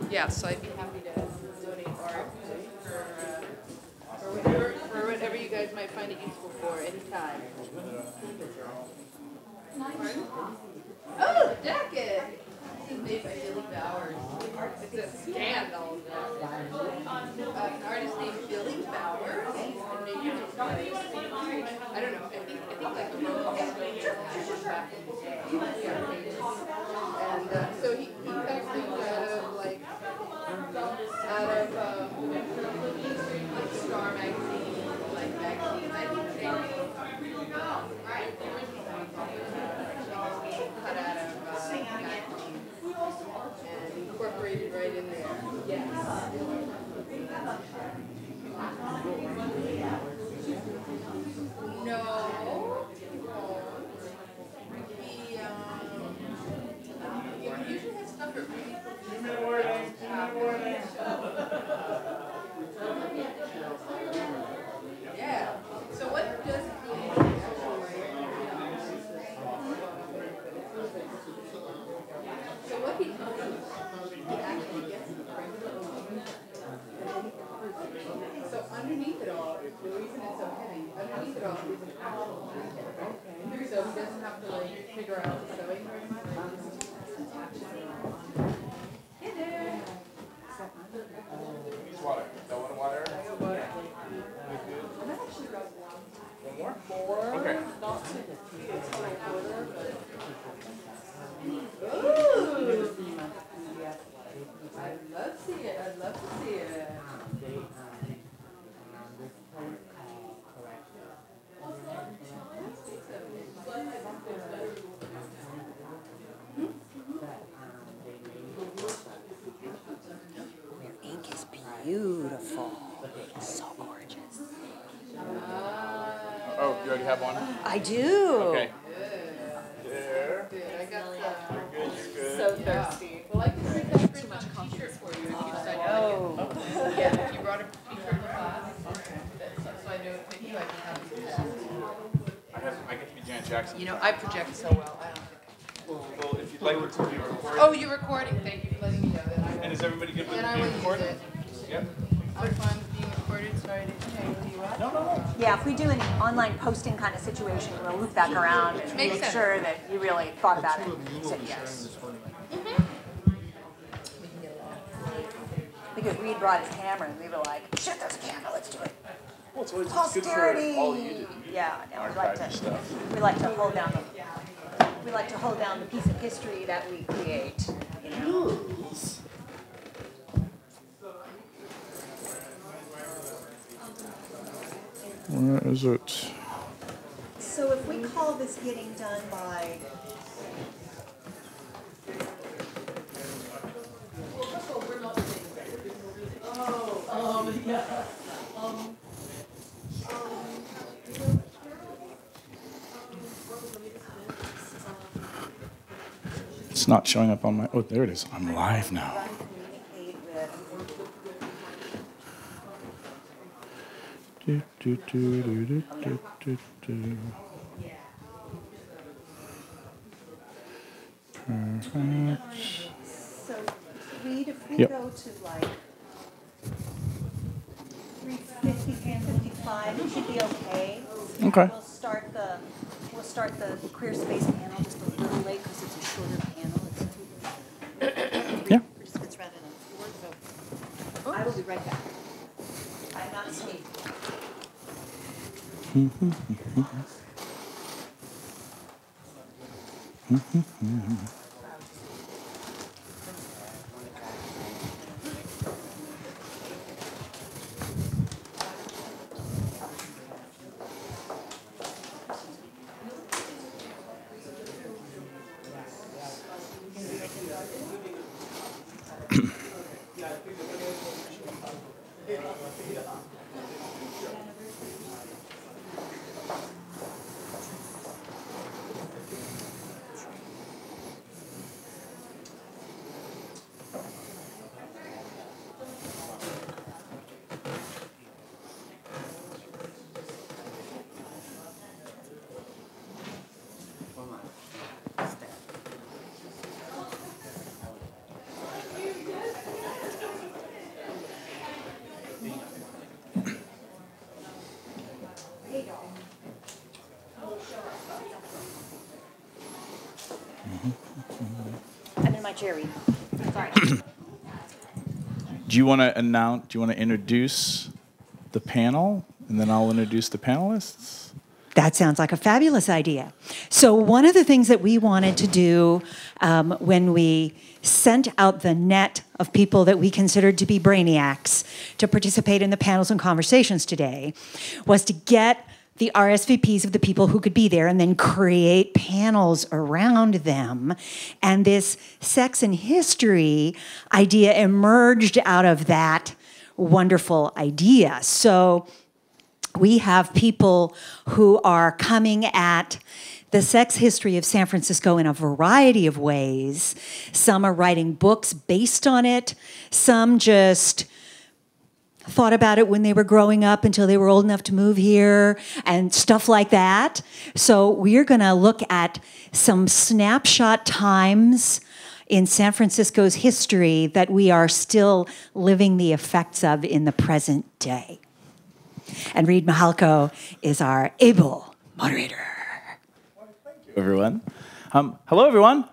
Yes, I'd be happy to donate art for whatever you guys might find it useful for anytime. Oh, the jacket! This is made by Billy Bowers. It's a scandal. An artist named Billy Bowers. I don't know. I think like the Roman Catholic back in the day. And so he cuts things out of like Star magazine, like magazines. I think they right? The original one cut out of magazine and incorporated right in there. Yes. No. He usually has stuff at really yeah. So what does it mean? So what he actually gets in the frame. So underneath it all, the reason it's so heavy, underneath it all is an actual blanket, right? So he doesn't have to like figure out the sewing very much. Hey there. Needs water. Is that water? I got water. I might actually grab one. One more? More. Okay. Not too it's for a quarter, but. Ooh! I'd love to see it. I'd love to see it. Your ink is beautiful. So gorgeous. Oh, you already have one? I do. Okay. There. Dude, I got some. You're good. So thirsty. Well, I can print that print on a t-shirt for you if you decide to like it. Yeah, if you brought a t-shirt to class. So I know it's you, I can have it. I get to be Janet Jackson. You know, I project so well. I don't think. Well, if you'd like to be recorded. Oh, you're recording. Thank you for letting me know that. And is everybody good with And I being will use recorded? it. Yep. I'm fine with being recorded. Sorry to change you up. No. Yeah, if we do an online posting kind of situation, we'll loop back around and Makes make sense. sure that you really thought about it and said yes. Because Reid brought his camera and we were like, shit, there's a camera, let's do it. Well, it's always Posterity. good for all of you to Yeah, no, we like to hold down the piece of history that we create. You know? Where is it? So if we call this getting done by It's not showing up on my. Oh, there it is. I'm live now. Do, do, do, do, do, do, do, do. Perfect. So Reid, if we Yep. go to like 350, 355, it should be okay. Okay. We'll start the queer space panel just a little late because it's a shorter panel. Yeah. It's rather than 4, so I will be right back. I'm not asleep. I'm in my chair, Reid. Sorry. Do you want to announce? Do you want to introduce the panel, and then I'll introduce the panelists? That sounds like a fabulous idea. So one of the things that we wanted to do when we sent out the net of people that we considered to be brainiacs to participate in the panels and conversations today was to get the RSVPs of the people who could be there and then create panels around them. And this sex and history idea emerged out of that wonderful idea. So we have people who are coming at the sex history of San Francisco in a variety of ways. Some are writing books based on it. Some just thought about it when they were growing up until they were old enough to move here and stuff like that. So we're going to look at some snapshot times in San Francisco's history that we are still living the effects of in the present day. And Reid Mihalko is our able moderator. Everyone. Hello, everyone.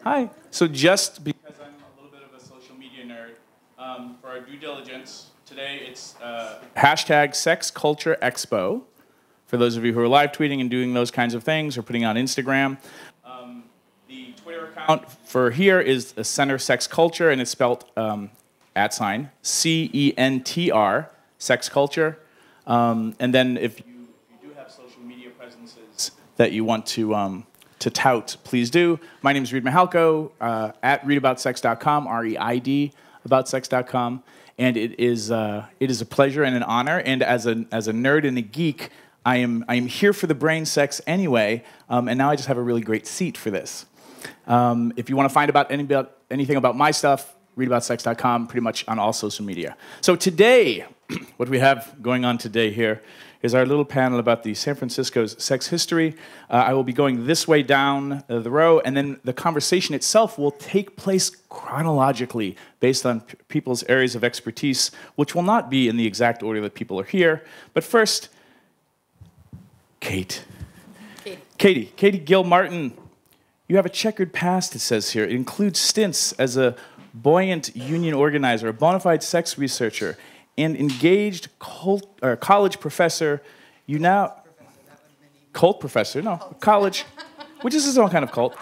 Hi. So just because I'm a little bit of a social media nerd, for our due diligence, today it's hashtag Sex Culture Expo. For those of you who are live tweeting and doing those kinds of things or putting on Instagram, the Twitter account for here is the Center Sex Culture, and it's spelled @ CENTR, Sex Culture. And then if you do have social media presences that you want to tout, please do. My name is Reid Mihalko, at ReidAboutSex.com, ReidAboutSex.com, and it is a pleasure and an honor. And as a nerd and a geek, I am here for the brain sex anyway, and now I just have a really great seat for this. If you want to find anything about my stuff, ReidAboutSex.com, pretty much on all social media. So today, what we have going on today here is our little panel about the San Francisco's sex history. I will be going this way down the row, and then the conversation itself will take place chronologically based on people's areas of expertise, which will not be in the exact order that people are here. But first, Katie Gill-Martin. You have a checkered past, it says here. It includes stints as a buoyant union organizer, a bona fide sex researcher, and engaged college professor. You now... Cult professor, no, college, which is its own kind of cult.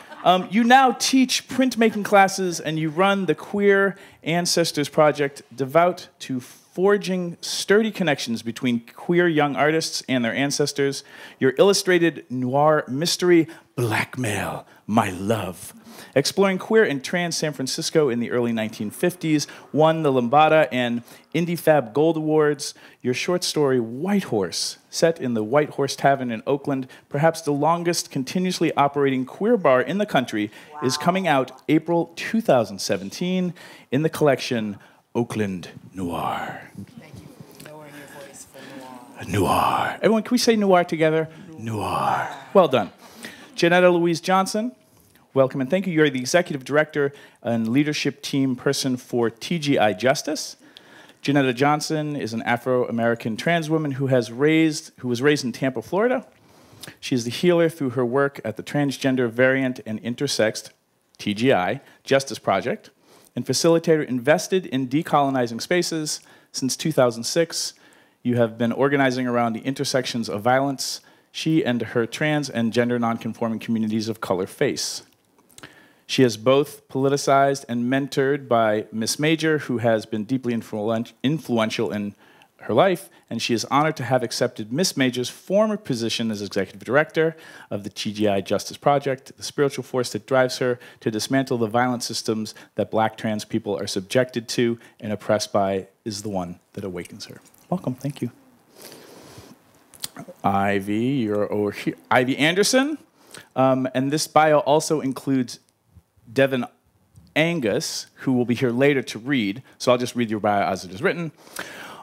You now teach printmaking classes, and you run the Queer Ancestors Project, devout to forging sturdy connections between queer young artists and their ancestors. Your illustrated noir mystery, Blackmail, My Love, exploring queer and trans San Francisco in the early 1950s, won the Lambada and IndieFab Gold Awards. Your short story, White Horse, set in the White Horse Tavern in Oakland, perhaps the longest continuously operating queer bar in the country, is coming out April 2017 in the collection Oakland Noir. Thank you for lowering your voice for noir. Noir. Everyone, can we say noir together? Noir. Well done. Janetta Louise Johnson, welcome and thank you. You're the executive director and leadership team person for TGI Justice. Janetta Johnson is an Afro-American trans woman who was raised in Tampa, Florida. She is the healer through her work at the Transgender Variant and Intersexed, TGI, Justice Project, and facilitator invested in decolonizing spaces. Since 2006, you have been organizing around the intersections of violence she and her trans and gender nonconforming communities of color face. She is both politicized and mentored by Miss Major, who has been deeply influential in her life, and she is honored to have accepted Miss Major's former position as executive director of the TGI Justice Project. The spiritual force that drives her to dismantle the violent systems that Black trans people are subjected to and oppressed by is the one that awakens her. Welcome, thank you. Ivy, you're over here. Ivy Anderson, and this bio also includes Devin Angus, who will be here later to read, so I'll just read your bio as it is written.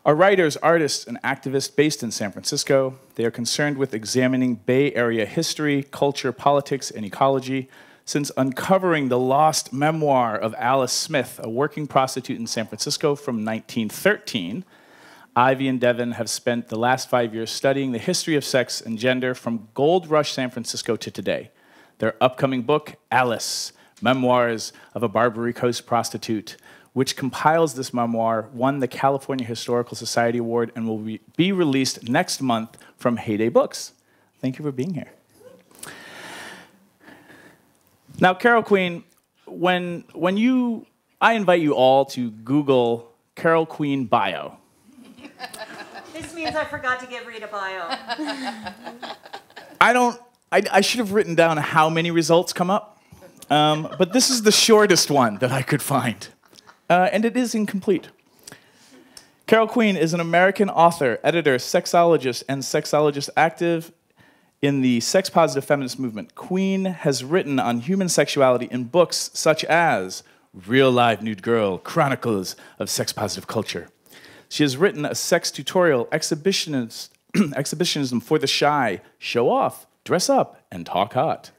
Are writers, artists, and activists based in San Francisco. They are concerned with examining Bay Area history, culture, politics, and ecology. Since uncovering the lost memoir of Alice Smith, a working prostitute in San Francisco from 1913, Ivy and Devin have spent the last 5 years studying the history of sex and gender from Gold Rush San Francisco to today. their upcoming book, Alice, Memoirs of a Barbary Coast Prostitute, which compiles this memoir, won the California Historical Society Award and will be released next month from Heyday Books. Thank you for being here. Now, Carol Queen, I invite you all to Google Carol Queen bio. This means I forgot to give Reid a bio. I should have written down how many results come up, but this is the shortest one that I could find, and it is incomplete. Carol Queen is an American author, editor, sexologist, and sexologist active in the sex-positive feminist movement. Queen has written on human sexuality in books such as Real Live Nude Girl, Chronicles of Sex-Positive Culture. She has written a sex tutorial, exhibitionism for the shy, show off, dress up, and talk hot,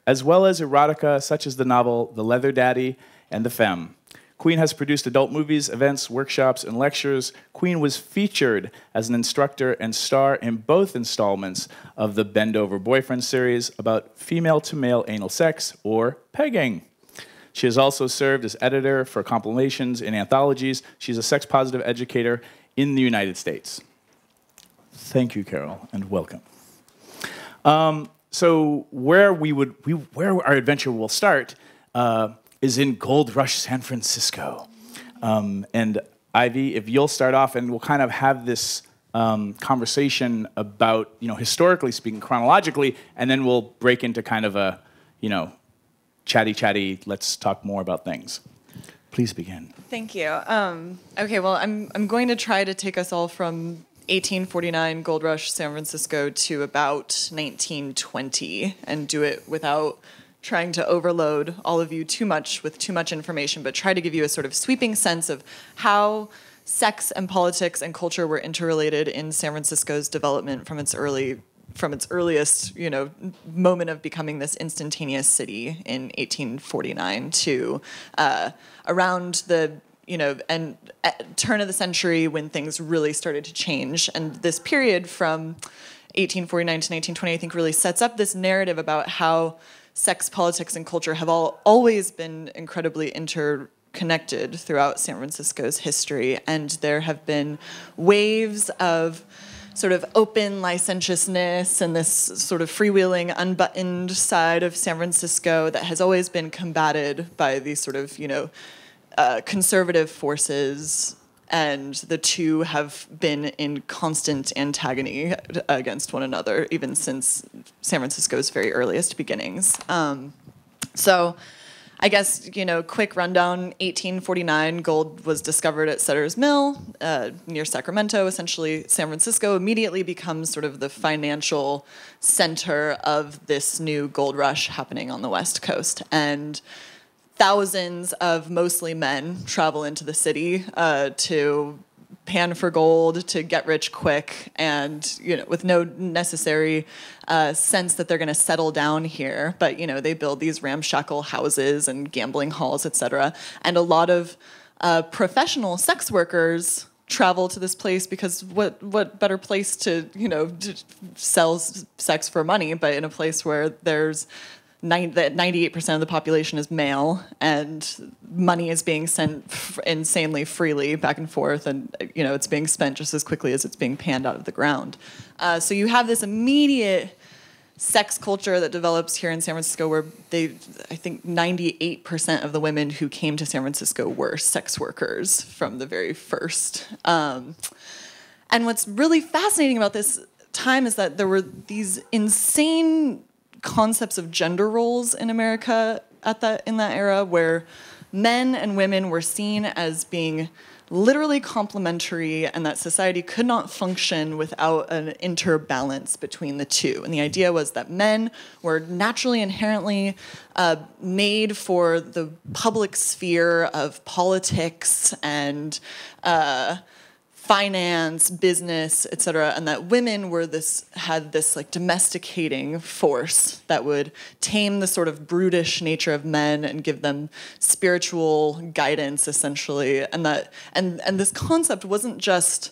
as well as erotica such as the novel The Leather Daddy and The Femme. Queen has produced adult movies, events, workshops, and lectures. Queen was featured as an instructor and star in both installments of the Bend Over Boyfriend series about female-to-male anal sex, or pegging. She has also served as editor for compilations in anthologies. She's a sex-positive educator in the United States. Thank you, Carol, and welcome. So where our adventure will start is in Gold Rush, San Francisco. And Ivy, if you'll start off, and we'll kind of have this conversation about, historically speaking, chronologically, and then we'll break into kind of a, chatty, let's talk more about things. Please begin. Thank you. Okay, well, I'm going to try to take us all from 1849 Gold Rush, San Francisco to about 1920 and do it without trying to overload all of you too much with too much information, but try to give you a sort of sweeping sense of how sex and politics and culture were interrelated in San Francisco's development from its earliest, moment of becoming this instantaneous city in 1849 to around the and at turn of the century when things really started to change. And this period from 1849 to 1920, I think, really sets up this narrative about how sex, politics, and culture have always been incredibly interconnected throughout San Francisco's history. And there have been waves of sort of open licentiousness and this sort of freewheeling, unbuttoned side of San Francisco that has always been combated by these sort of, conservative forces, and the two have been in constant antagony against one another, even since San Francisco's very earliest beginnings. So I guess, quick rundown, 1849, gold was discovered at Sutter's Mill near Sacramento. Essentially, San Francisco immediately becomes sort of the financial center of this new gold rush happening on the West Coast. And thousands of mostly men travel into the city to pan for gold, to get rich quick, and with no necessary sense that they're going to settle down here. But they build these ramshackle houses and gambling halls, etc. And a lot of professional sex workers travel to this place because what better place to sell sex for money, but in a place where there's 98% of the population is male, and money is being sent insanely freely back and forth, and it's being spent just as quickly as it's being panned out of the ground. So you have this immediate sex culture that develops here in San Francisco, where I think 98% of the women who came to San Francisco were sex workers from the very first. And what's really fascinating about this time is that there were these insane concepts of gender roles in America in that era, where men and women were seen as being literally complementary, and that society could not function without an interbalance between the two. And the idea was that men were naturally, inherently made for the public sphere of politics and finance, business, etc., and that women had this like domesticating force that would tame the sort of brutish nature of men and give them spiritual guidance, essentially. And this concept wasn't just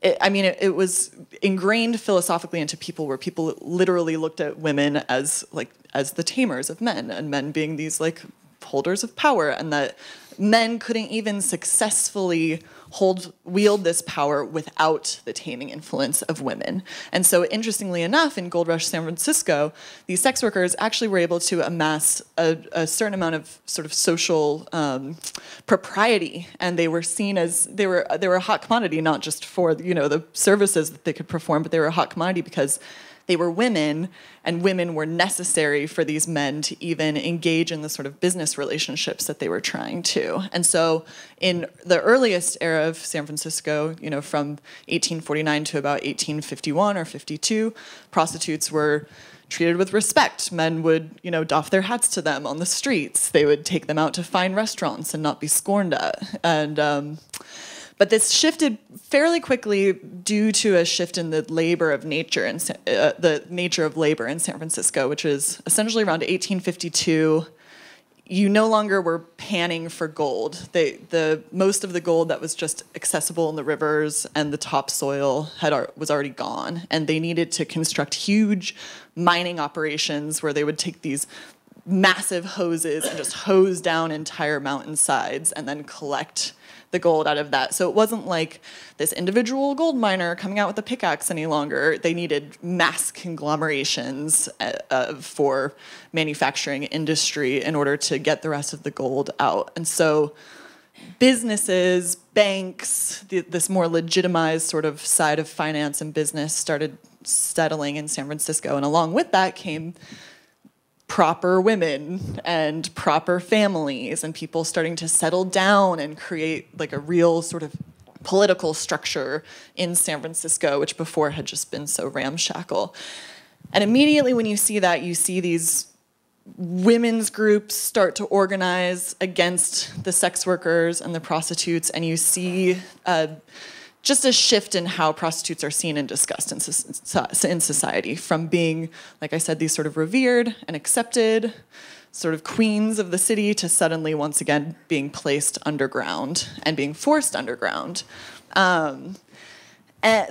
it was ingrained philosophically into people, where people literally looked at women as the tamers of men, and men being these like holders of power, and that men couldn't even successfully wield this power without the taming influence of women. And so, interestingly enough, in Gold Rush San Francisco, these sex workers actually were able to amass a certain amount of sort of social propriety, and they were seen as they were a hot commodity, not just for the services that they could perform, but they were a hot commodity because they were women, and women were necessary for these men to even engage in the sort of business relationships that they were trying to. And so in the earliest era of San Francisco, from 1849 to about 1851 or 52, prostitutes were treated with respect. Men would, doff their hats to them on the streets. They would take them out to fine restaurants and not be scorned at. And but this shifted fairly quickly due to a shift in the labor of nature and the nature of labor in San Francisco, which is essentially around 1852. You no longer were panning for gold. Most of the gold that was just accessible in the rivers and the topsoil was already gone, and they needed to construct huge mining operations where they would take these massive hoses and just hose down entire mountainsides and then collect the gold out of that. So it wasn't like this individual gold miner coming out with a pickaxe any longer. They needed mass conglomerations for manufacturing industry in order to get the rest of the gold out. And so businesses, banks, this more legitimized sort of side of finance and business started settling in San Francisco. And along with that came proper women and proper families and people starting to settle down and create like a real sort of political structure in San Francisco, which before had just been so ramshackle. And immediately when you see that, you see these women's groups start to organize against the sex workers and the prostitutes, and you see just a shift in how prostitutes are seen and discussed in society, from being, like I said, these sort of revered and accepted sort of queens of the city to suddenly, once again, being placed underground and being forced underground. And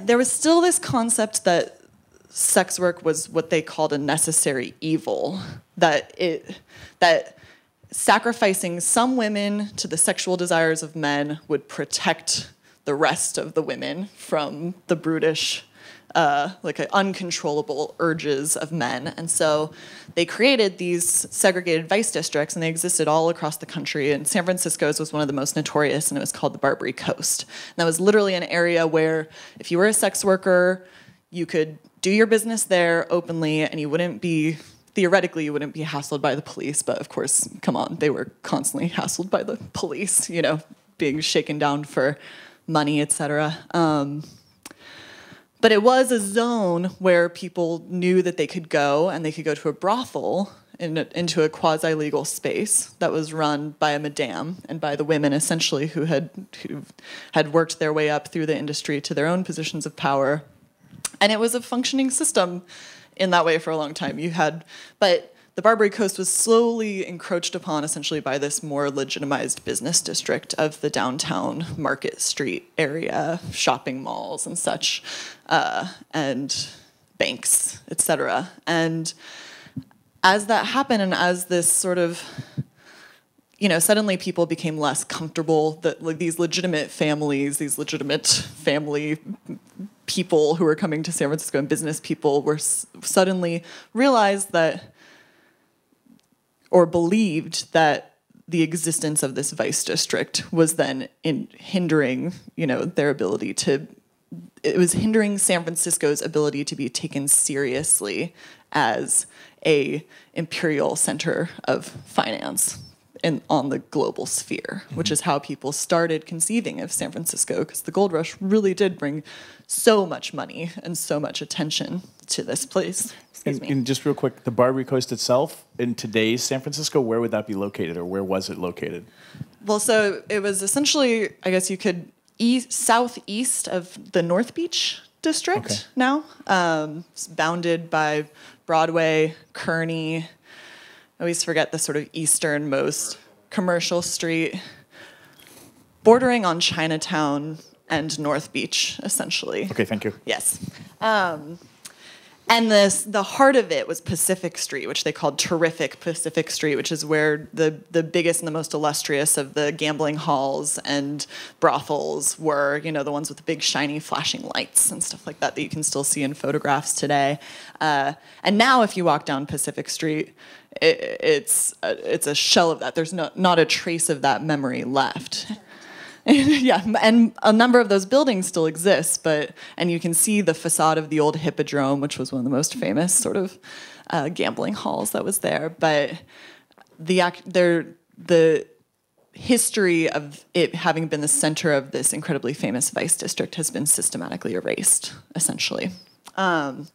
there was still this concept that sex work was what they called a necessary evil, that sacrificing some women to the sexual desires of men would protect the rest of the women from the brutish, uncontrollable urges of men. And so they created these segregated vice districts, and they existed all across the country. And San Francisco's was one of the most notorious, and it was called the Barbary Coast. And that was literally an area where if you were a sex worker, you could do your business there openly, and theoretically, you wouldn't be hassled by the police. But of course, come on, they were constantly hassled by the police, being shaken down for money, etc. But it was a zone where people knew that they could go, and they could go to a brothel into a quasi-legal space that was run by a madame and by the women, essentially, who had worked their way up through the industry to their own positions of power. And it was a functioning system in that way for a long time. But the Barbary Coast was slowly encroached upon, essentially, by this more legitimized business district of the downtown Market Street area, shopping malls and such, and banks, etc. And as that happened, and as this sort of, suddenly people became less comfortable that these legitimate families, these legitimate family people who were coming to San Francisco, and business people were suddenly realized that, or believed that, the existence of this vice district was then hindering, their ability to. It was hindering San Francisco's ability to be taken seriously as a imperial center of finance on the global sphere, which is how people started conceiving of San Francisco, because the gold rush really did bring so much money and so much attention to this place. And just real quick, the Barbary Coast itself, in today's San Francisco, where would that be located, or where was it located? Well, so it was essentially, I guess you could, southeast of the North Beach district now. It's bounded by Broadway, Kearny. I always forget the sort of easternmost commercial street, bordering on Chinatown, and North Beach, essentially. Okay, thank you. Yes. And the heart of it was Pacific Street, which they called Terrific Pacific Street, which is where the biggest and the most illustrious of the gambling halls and brothels were, you know, the ones with the big shiny flashing lights and stuff like that that you can still see in photographs today. And now if you walk down Pacific Street, it's a shell of that. There's not a trace of that memory left. Yeah, and a number of those buildings still exist, and you can see the facade of the old Hippodrome, which was one of the most famous sort of gambling halls that was there. But the history of it having been the center of this incredibly famous vice district has been systematically erased, essentially. And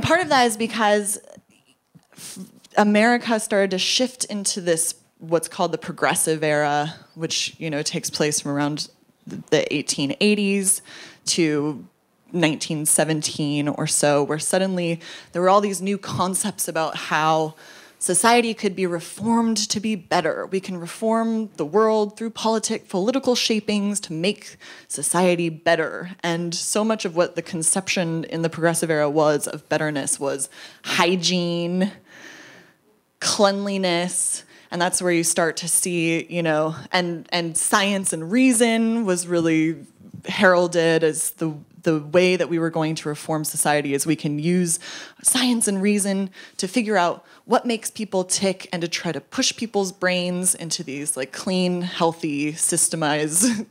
part of that is because America started to shift into this what's called the progressive era, which, you know, takes place from around the 1880s to 1917 or so, where suddenly there were all these new concepts about how society could be reformed to be better. We can reform the world through political shapings to make society better. And so much of what the conception in the progressive era was of betterness was hygiene, cleanliness. And that's where you start to see, you know, and science and reason was really heralded as the way that we were going to reform society, is we can use science and reason to figure out what makes people tick and to try to push people's brains into these like clean, healthy, systemized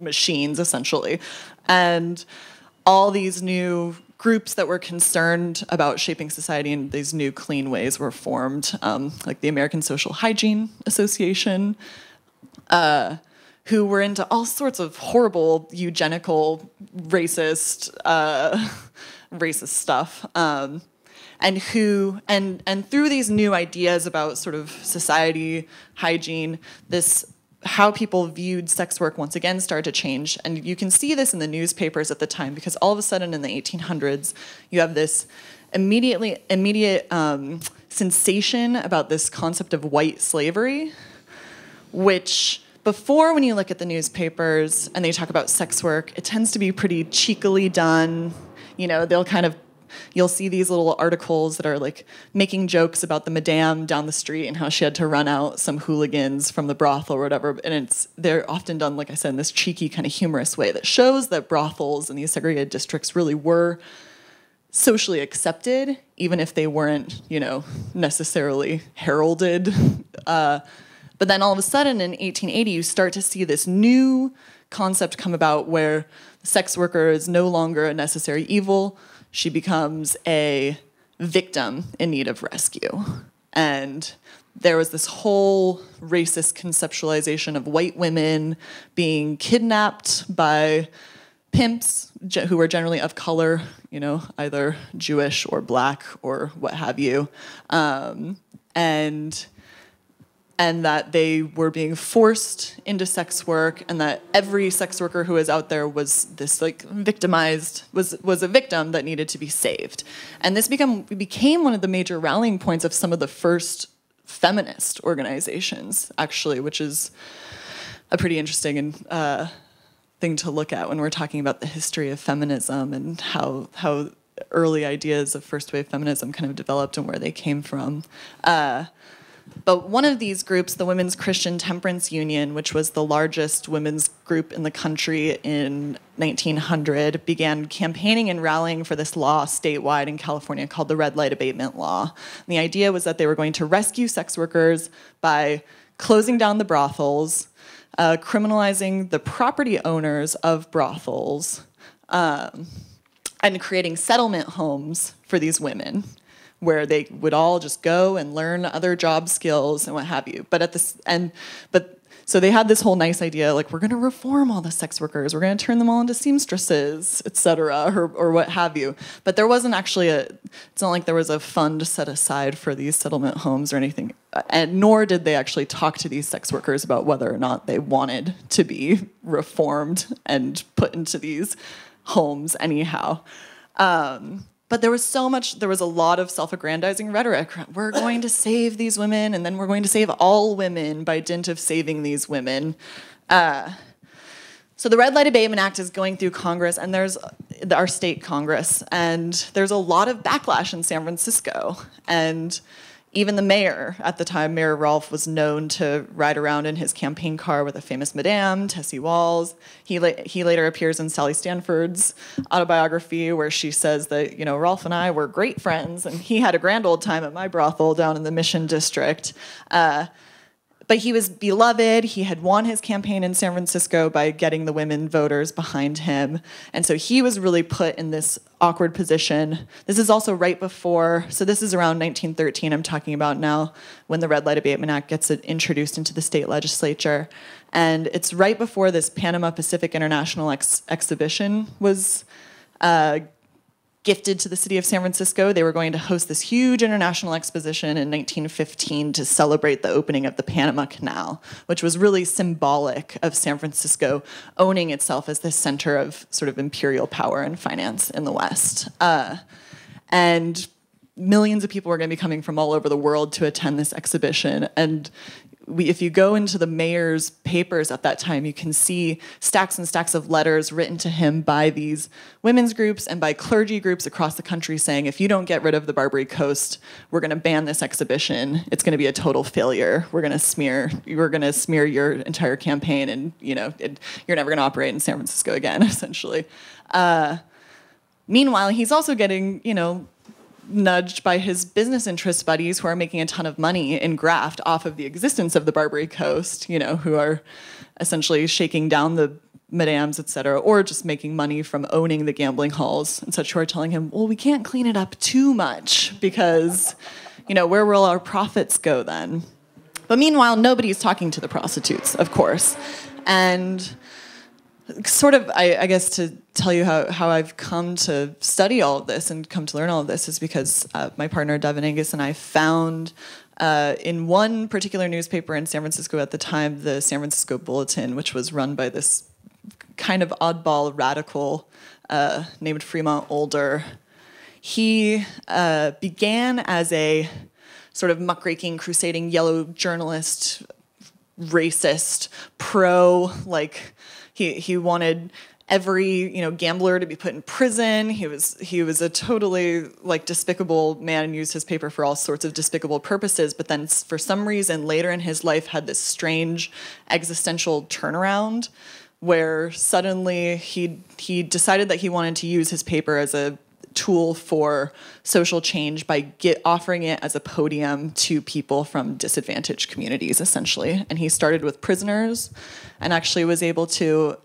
machines, essentially. And all these new groups that were concerned about shaping society in these new clean ways were formed, like the American Social Hygiene Association, who were into all sorts of horrible, eugenical, racist stuff, and through these new ideas about sort of society, hygiene, how people viewed sex work once again started to change. And you can see this in the newspapers at the time, because all of a sudden in the 1800s, you have this immediate sensation about this concept of white slavery, which before, when you look at the newspapers and they talk about sex work, it tends to be pretty cheekily done. You know, you'll see these little articles that are like making jokes about the madame down the street and how she had to run out some hooligans from the brothel or whatever. And they're often done, like I said, in this cheeky kind of humorous way that shows that brothels and these segregated districts really were socially accepted, even if they weren't, you know, necessarily heralded. But then all of a sudden in 1880, you start to see this new concept come about where the sex worker is no longer a necessary evil. She becomes a victim in need of rescue. And there was this whole racist conceptualization of white women being kidnapped by pimps who were generally of color, you know, either Jewish or black or what have you. And that they were being forced into sex work, and that every sex worker who was out there was this like victimized, was a victim that needed to be saved. And this became one of the major rallying points of some of the first feminist organizations, actually, which is a pretty interesting thing to look at when we're talking about the history of feminism and how early ideas of first wave feminism kind of developed and where they came from. But one of these groups, the Women's Christian Temperance Union, which was the largest women's group in the country in 1900, began campaigning and rallying for this law statewide in California called the Red Light Abatement Law. And the idea was that they were going to rescue sex workers by closing down the brothels, criminalizing the property owners of brothels, and creating settlement homes for these women, where they would all just go and learn other job skills and what have you. So they had this whole nice idea, like, we're going to reform all the sex workers, we're going to turn them all into seamstresses, et cetera, or what have you. But there wasn't actually it's not like there was a fund set aside for these settlement homes or anything, and nor did they actually talk to these sex workers about whether or not they wanted to be reformed and put into these homes anyhow. But there was a lot of self-aggrandizing rhetoric. We're going to save these women, and then we're going to save all women by dint of saving these women. So the Red Light Abatement Act is going through Congress, and there's our state Congress, and there's a lot of backlash in San Francisco. And even the mayor at the time, Mayor Rolfe, was known to ride around in his campaign car with a famous madame, Tessie Walls. He later appears in Sally Stanford's autobiography, where she says that, Rolfe and I were great friends, and he had a grand old time at my brothel down in the Mission District. But he was beloved. He had won his campaign in San Francisco by getting the women voters behind him. And so he was really put in this awkward position. This is also right before, so this is around 1913 I'm talking about now, when the Red Light Abatement Act gets introduced into the state legislature. And it's right before this Panama Pacific International Exhibition was gifted to the city of San Francisco. They were going to host this huge international exposition in 1915 to celebrate the opening of the Panama Canal, which was really symbolic of San Francisco owning itself as the center of sort of imperial power and finance in the West. And millions of people were going to be coming from all over the world to attend this exhibition. And if you go into the mayor's papers at that time, you can see stacks and stacks of letters written to him by these women's groups and by clergy groups across the country saying, if you don't get rid of the Barbary Coast, we're going to ban this exhibition. It's going to be a total failure. We're going to smear your entire campaign, and you're never going to operate in San Francisco again, essentially. Meanwhile, he's also getting, nudged by his business interest buddies who are making a ton of money in graft off of the existence of the Barbary Coast, who are essentially shaking down the madames, et cetera, or just making money from owning the gambling halls and such, who are telling him, well, we can't clean it up too much because, where will our profits go then? But meanwhile, nobody's talking to the prostitutes, of course. And sort of, I guess, to tell you how I've come to study all of this and come to learn all of this is because my partner, Devin Angus, and I found in one particular newspaper in San Francisco at the time, the San Francisco Bulletin, which was run by this kind of oddball radical named Fremont Older. He began as a sort of muckraking, crusading yellow journalist, racist, he wanted every gambler to be put in prison. He was a totally despicable man and used his paper for all sorts of despicable purposes. But then for some reason later in his life had this strange existential turnaround where suddenly he decided that he wanted to use his paper as a tool for social change by offering it as a podium to people from disadvantaged communities, essentially. And he started with prisoners and actually was able to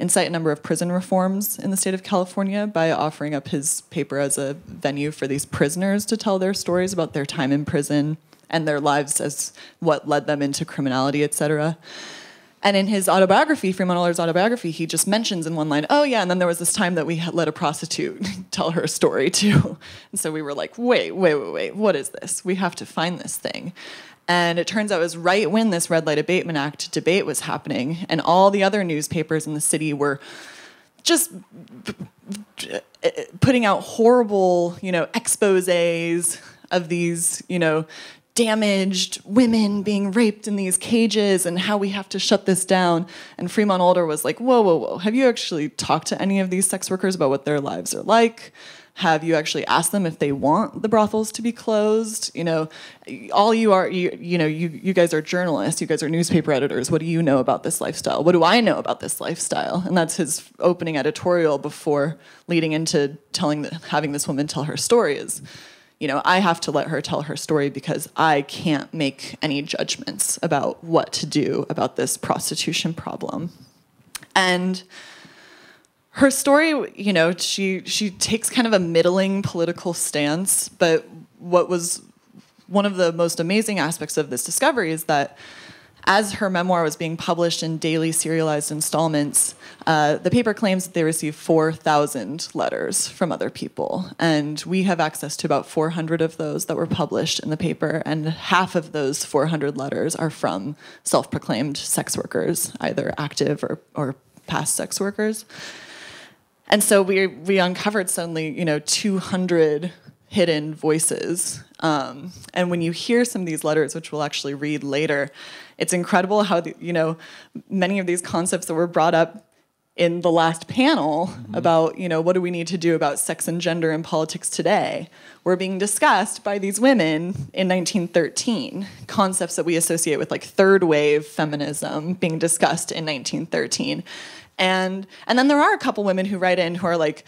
incite a number of prison reforms in the state of California by offering up his paper as a venue for these prisoners to tell their stories about their time in prison and their lives as what led them into criminality, et cetera. And in his autobiography, Fremont Older's autobiography, he just mentions in one line, oh yeah, and then there was this time that we had let a prostitute tell her story too. And so we were like, wait, what is this? We have to find this thing. And it turns out it was right when this Red Light Abatement Act debate was happening, and all the other newspapers in the city were just putting out horrible, exposés of these, damaged women being raped in these cages and how we have to shut this down. And Fremont Older was like, whoa. Have you actually talked to any of these sex workers about what their lives are like? Have you actually asked them if they want the brothels to be closed? All you are, you guys are journalists. You guys are newspaper editors. What do you know about this lifestyle? What do I know about this lifestyle? And that's his opening editorial before leading into having this woman tell her story is, I have to let her tell her story because I can't make any judgments about what to do about this prostitution problem. And her story, she takes kind of a middling political stance, but what was one of the most amazing aspects of this discovery is that as her memoir was being published in daily serialized installments, the paper claims that they received 4,000 letters from other people. And we have access to about 400 of those that were published in the paper. And half of those 400 letters are from self-proclaimed sex workers, either active or past sex workers. And so we uncovered suddenly, 200 hidden voices. And when you hear some of these letters, which we'll actually read later, it's incredible how, many of these concepts that were brought up in the last panel about, what do we need to do about sex and gender in politics today, were being discussed by these women in 1913. Concepts that we associate with like third wave feminism being discussed in 1913. And then there are a couple women who write in who are like,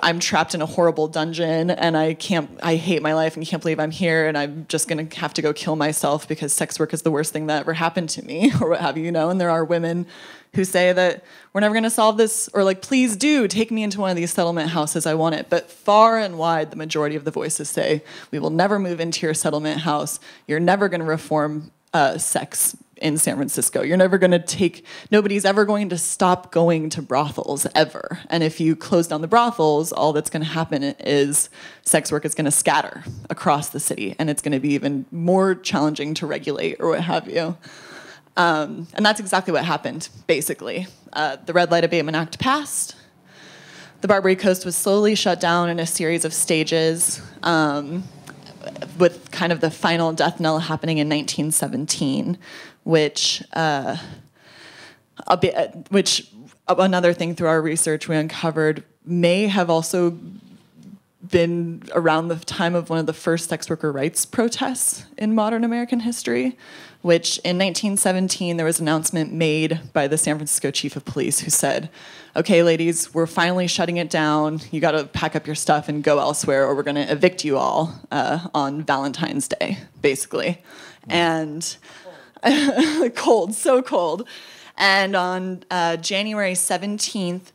I'm trapped in a horrible dungeon and I hate my life and can't believe I'm here and I'm just gonna have to go kill myself because sex work is the worst thing that ever happened to me, or what have you, and there are women who say that we're never gonna solve this, or like, please do, take me into one of these settlement houses, I want it. But far and wide, the majority of the voices say, we will never move into your settlement house, you're never gonna reform sex in San Francisco. You're never going to nobody's ever going to stop going to brothels, ever. And if you close down the brothels, all that's going to happen is sex work is going to scatter across the city, and it's going to be even more challenging to regulate, or what have you. And that's exactly what happened, basically. The Red Light Abatement Act passed. The Barbary Coast was slowly shut down in a series of stages, with kind of the final death knell happening in 1917, which another thing through our research we uncovered may have also been around the time of one of the first sex worker rights protests in modern American history, which in 1917 there was an announcement made by the San Francisco chief of police who said, okay, ladies, we're finally shutting it down. You got to pack up your stuff and go elsewhere, or we're going to evict you all on Valentine's Day, basically. And cold, so cold. And on January 17th,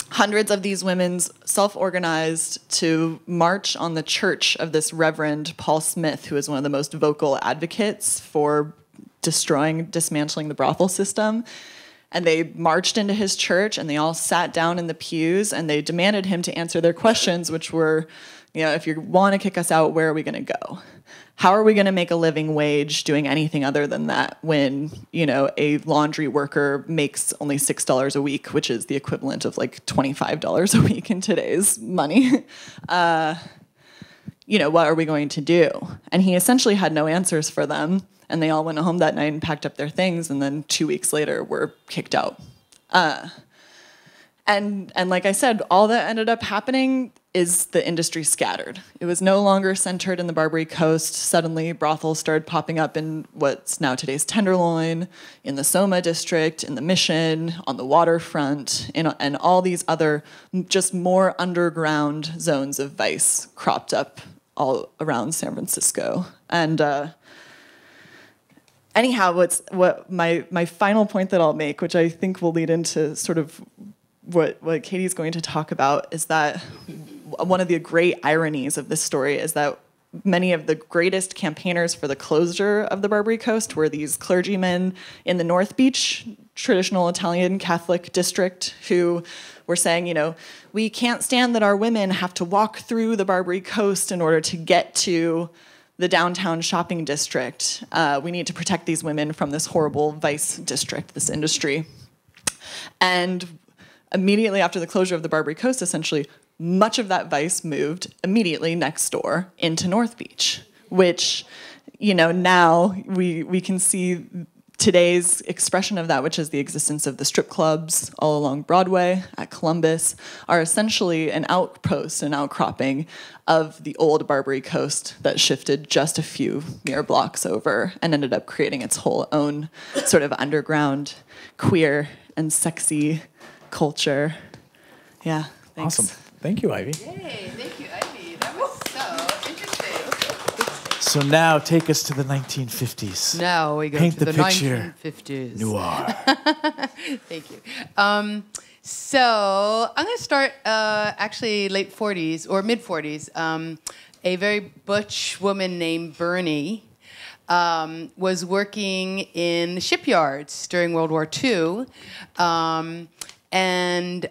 hundreds of these women self-organized to march on the church of this Reverend Paul Smith, who is one of the most vocal advocates for dismantling the brothel system. And they marched into his church, and they all sat down in the pews, and they demanded him to answer their questions, which were, if you want to kick us out, where are we going to go? How are we going to make a living wage doing anything other than that when, a laundry worker makes only $6 a week, which is the equivalent of like $25 a week in today's money? What are we going to do? And he essentially had no answers for them. And they all went home that night and packed up their things, and then 2 weeks later were kicked out. And like I said, all that ended up happening is the industry scattered. It was no longer centered in the Barbary Coast. Suddenly, brothels started popping up in what's now today's Tenderloin, in the Soma district, in the Mission, on the waterfront, and all these other just more underground zones of vice cropped up all around San Francisco. And anyhow, what my final point that I'll make, which I think will lead into sort of what Katie's going to talk about, is that one of the great ironies of this story is that many of the greatest campaigners for the closure of the Barbary Coast were these clergymen in the North Beach traditional Italian Catholic district who were saying, we can't stand that our women have to walk through the Barbary Coast in order to get to the downtown shopping district. We need to protect these women from this horrible vice district, this industry. And immediately after the closure of the Barbary Coast, essentially, much of that vice moved immediately next door into North Beach, which, now we can see today's expression of that, which is the existence of the strip clubs all along Broadway at Columbus, are essentially an outpost, an outcropping of the old Barbary Coast that shifted just a few mere blocks over and ended up creating its whole own sort of underground, queer and sexy culture. Yeah, thanks. Awesome. Thank you, Ivy. Yay, thank you, Ivy. That was so interesting. So now take us to the 1950s. Now we go Paint to the the picture. 1950s. Noir. Thank you. So I'm going to start actually late 40s or mid 40s. A very butch woman named Bernie was working in the shipyards during World War II. And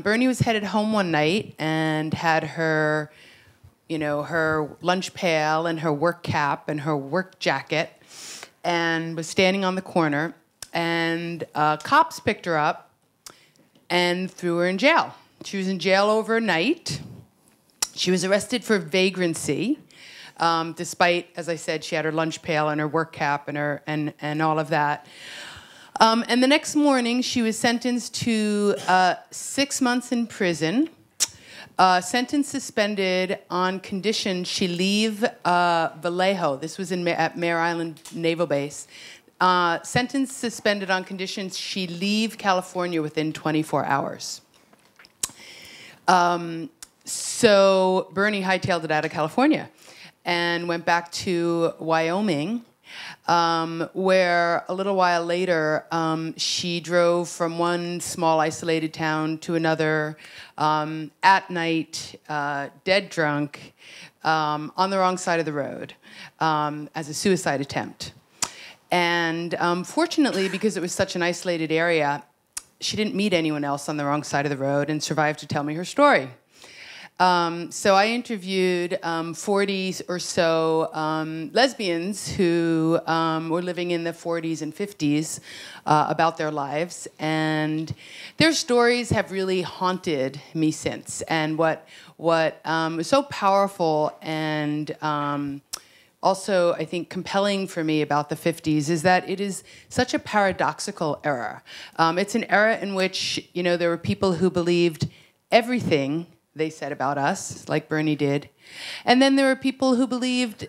Bernie was headed home one night and had her, her lunch pail and her work cap and her work jacket, and was standing on the corner. And cops picked her up and threw her in jail. She was in jail overnight. She was arrested for vagrancy, despite, as I said, she had her lunch pail and her work cap and all of that. And the next morning, she was sentenced to 6 months in prison, sentence suspended on condition she leave Vallejo. This was at Mare Island Naval Base. Sentence suspended on condition she leave California within 24 hours. So Bernie hightailed it out of California and went back to Wyoming, where a little while later she drove from one small isolated town to another at night, dead drunk, on the wrong side of the road as a suicide attempt. And fortunately, because it was such an isolated area, she didn't meet anyone else on the wrong side of the road and survived to tell me her story. So I interviewed 40 or so lesbians who were living in the 40s and 50s about their lives, and their stories have really haunted me since. And what was so powerful and also, I think, compelling for me about the 50s is that it is such a paradoxical era. It's an era in which, you know, there were people who believed everything they said about us, like Bernie did. And then there were people who believed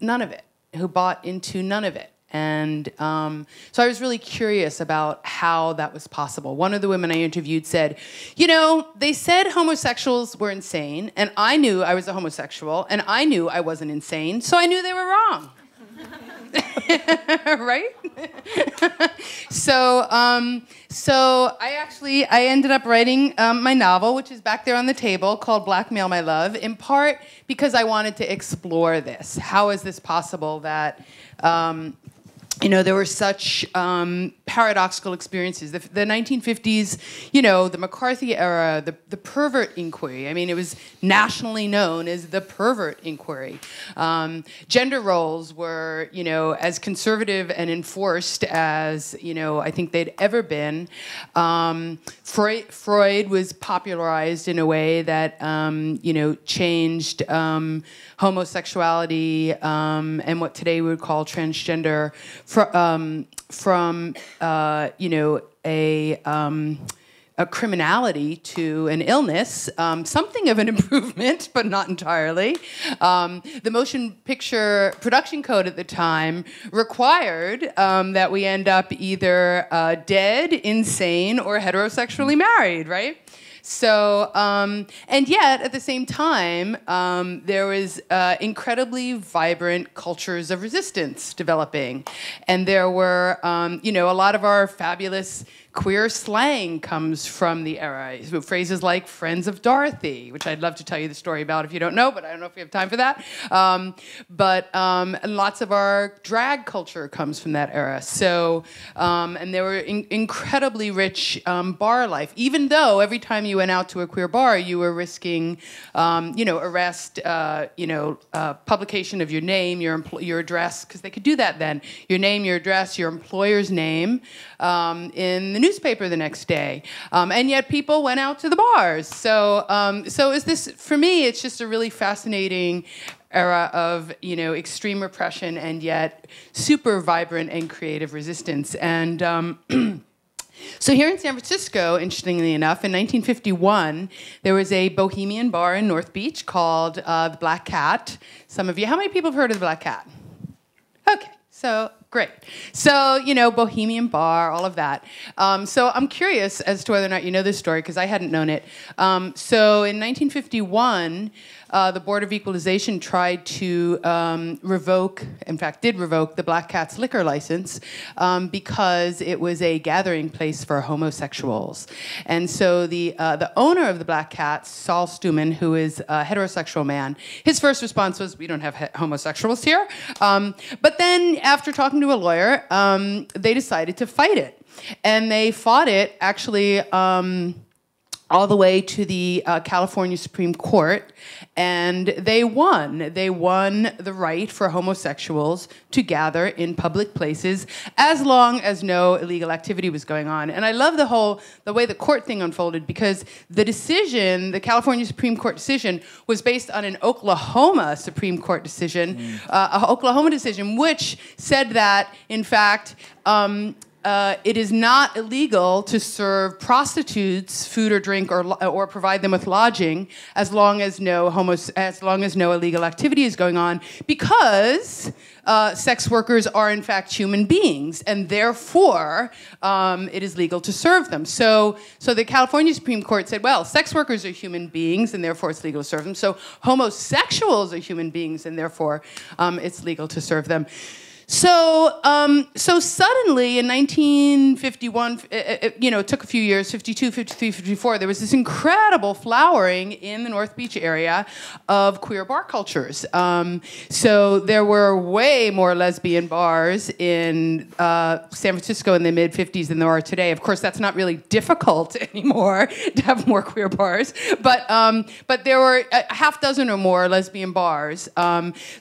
none of it, who bought into none of it. And so I was really curious about how that was possible. One of the women I interviewed said, you know, they said homosexuals were insane, and I knew I was a homosexual, and I knew I wasn't insane, so I knew they were wrong. Right? So I ended up writing my novel, which is back there on the table, called Blackmail My Love, in part because I wanted to explore this. How is this possible that you know, there were such paradoxical experiences. The 1950s, you know, the McCarthy era, the pervert inquiry. I mean, it was nationally known as the pervert inquiry. Gender roles were, you know, as conservative and enforced as, you know, I think they'd ever been. Freud was popularized in a way that, you know, changed homosexuality and what today we would call transgender from you know, a criminality to an illness, something of an improvement, but not entirely. The motion picture production code at the time required that we end up either dead, insane, or heterosexually married, right? So, and yet, at the same time, there was incredibly vibrant cultures of resistance developing. And there were, you know, a lot of our fabulous queer slang comes from the era. Phrases like friends of Dorothy, which I'd love to tell you the story about if you don't know, but I don't know if we have time for that. And lots of our drag culture comes from that era. So, and there were incredibly rich bar life, even though every time you went out to a queer bar, you were risking, you know, arrest, you know, publication of your name, your address, because they could do that then. Your name, your address, your employer's name in the newspaper the next day, and yet people went out to the bars. So, is this, for me, it's just a really fascinating era of, you know, extreme repression and yet super vibrant and creative resistance. And so here in San Francisco, interestingly enough, in 1951, there was a bohemian bar in North Beach called the Black Cat. Some of you, how many people have heard of the Black Cat? Okay, so great. So, you know, bohemian bar, all of that. So I'm curious as to whether or not you know this story, because I hadn't known it. So in 1951, the Board of Equalization tried to revoke, in fact, did revoke the Black Cat's liquor license because it was a gathering place for homosexuals. And so the owner of the Black Cat, Saul Stuman, who is a heterosexual man, his first response was, we don't have homosexuals here. But then after talking to a lawyer, they decided to fight it. And they fought it, actually, all the way to the California Supreme Court. and they won. They won the right for homosexuals to gather in public places as long as no illegal activity was going on. And I love the way the court thing unfolded, because the decision, the California Supreme Court decision, was based on an Oklahoma Supreme Court decision, which said that, in fact, it is not illegal to serve prostitutes food or drink or provide them with lodging as long as no illegal activity is going on, because sex workers are in fact human beings, and therefore it is legal to serve them. So the California Supreme Court said, well, sex workers are human beings, and therefore it's legal to serve them. So homosexuals are human beings, and therefore it's legal to serve them. So suddenly in 1951, it took a few years, 52, 53, 54, there was this incredible flowering in the North Beach area of queer bar cultures. So there were way more lesbian bars in San Francisco in the mid-50s than there are today. Of course, that's not really difficult anymore to have more queer bars, but there were a half dozen or more lesbian bars.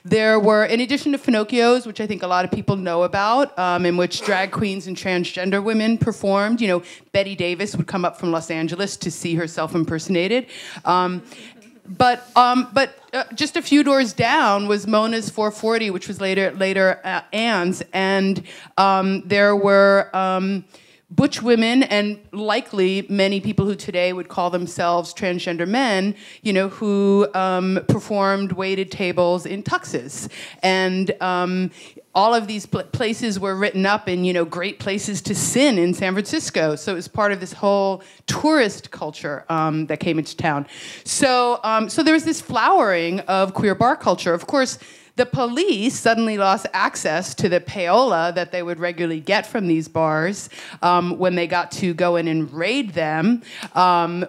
There were, in addition to Finocchio's, which I think a lot of people know about, in which drag queens and transgender women performed. You know, Betty Davis would come up from Los Angeles to see herself impersonated. But just a few doors down was Mona's 440, which was later Ann's, and there were butch women, and likely many people who today would call themselves transgender men, who performed waited tables in tuxes. And all of these places were written up in, great places to sin in San Francisco. So it was part of this whole tourist culture that came into town. So there was this flowering of queer bar culture. Of course, the police suddenly lost access to the payola that they would regularly get from these bars when they got to go in and raid them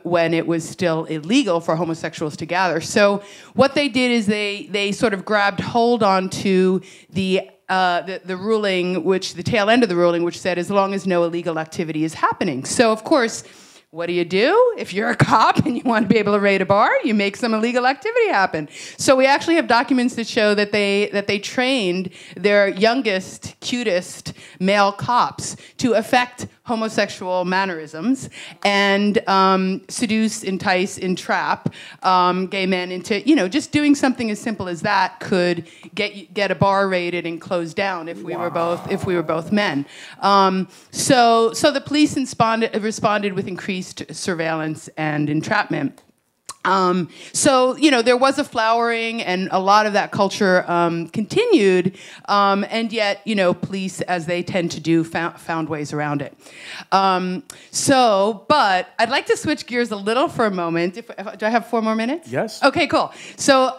when it was still illegal for homosexuals to gather. So what they did is they sort of grabbed hold onto the ruling, the tail end of the ruling, which said as long as no illegal activity is happening. So of course, what do? If you're a cop and you want to be able to raid a bar, you make some illegal activity happen. So we actually have documents that show that they trained their youngest, cutest male cops to affect homosexual mannerisms and seduce, entice, entrap gay men into, just doing something as simple as that could get a bar raided and closed down if we were both men. So the police responded with increased surveillance and entrapment. So there was a flowering, and a lot of that culture continued, and yet, police, as they tend to do, found ways around it. But I'd like to switch gears a little for a moment. Do I have 4 more minutes? Yes. Okay, cool. So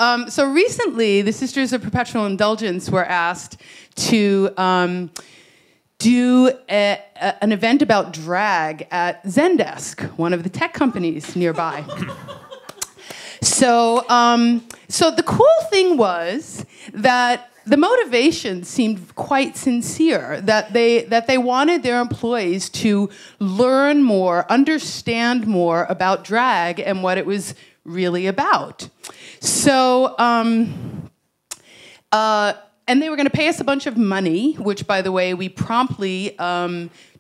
recently, the Sisters of Perpetual Indulgence were asked to do an event about drag at Zendesk, one of the tech companies nearby. So the cool thing was that the motivation seemed quite sincere, that they wanted their employees to learn more, understand more about drag and what it was really about. So, and they were going to pay us a bunch of money, which, by the way, we promptly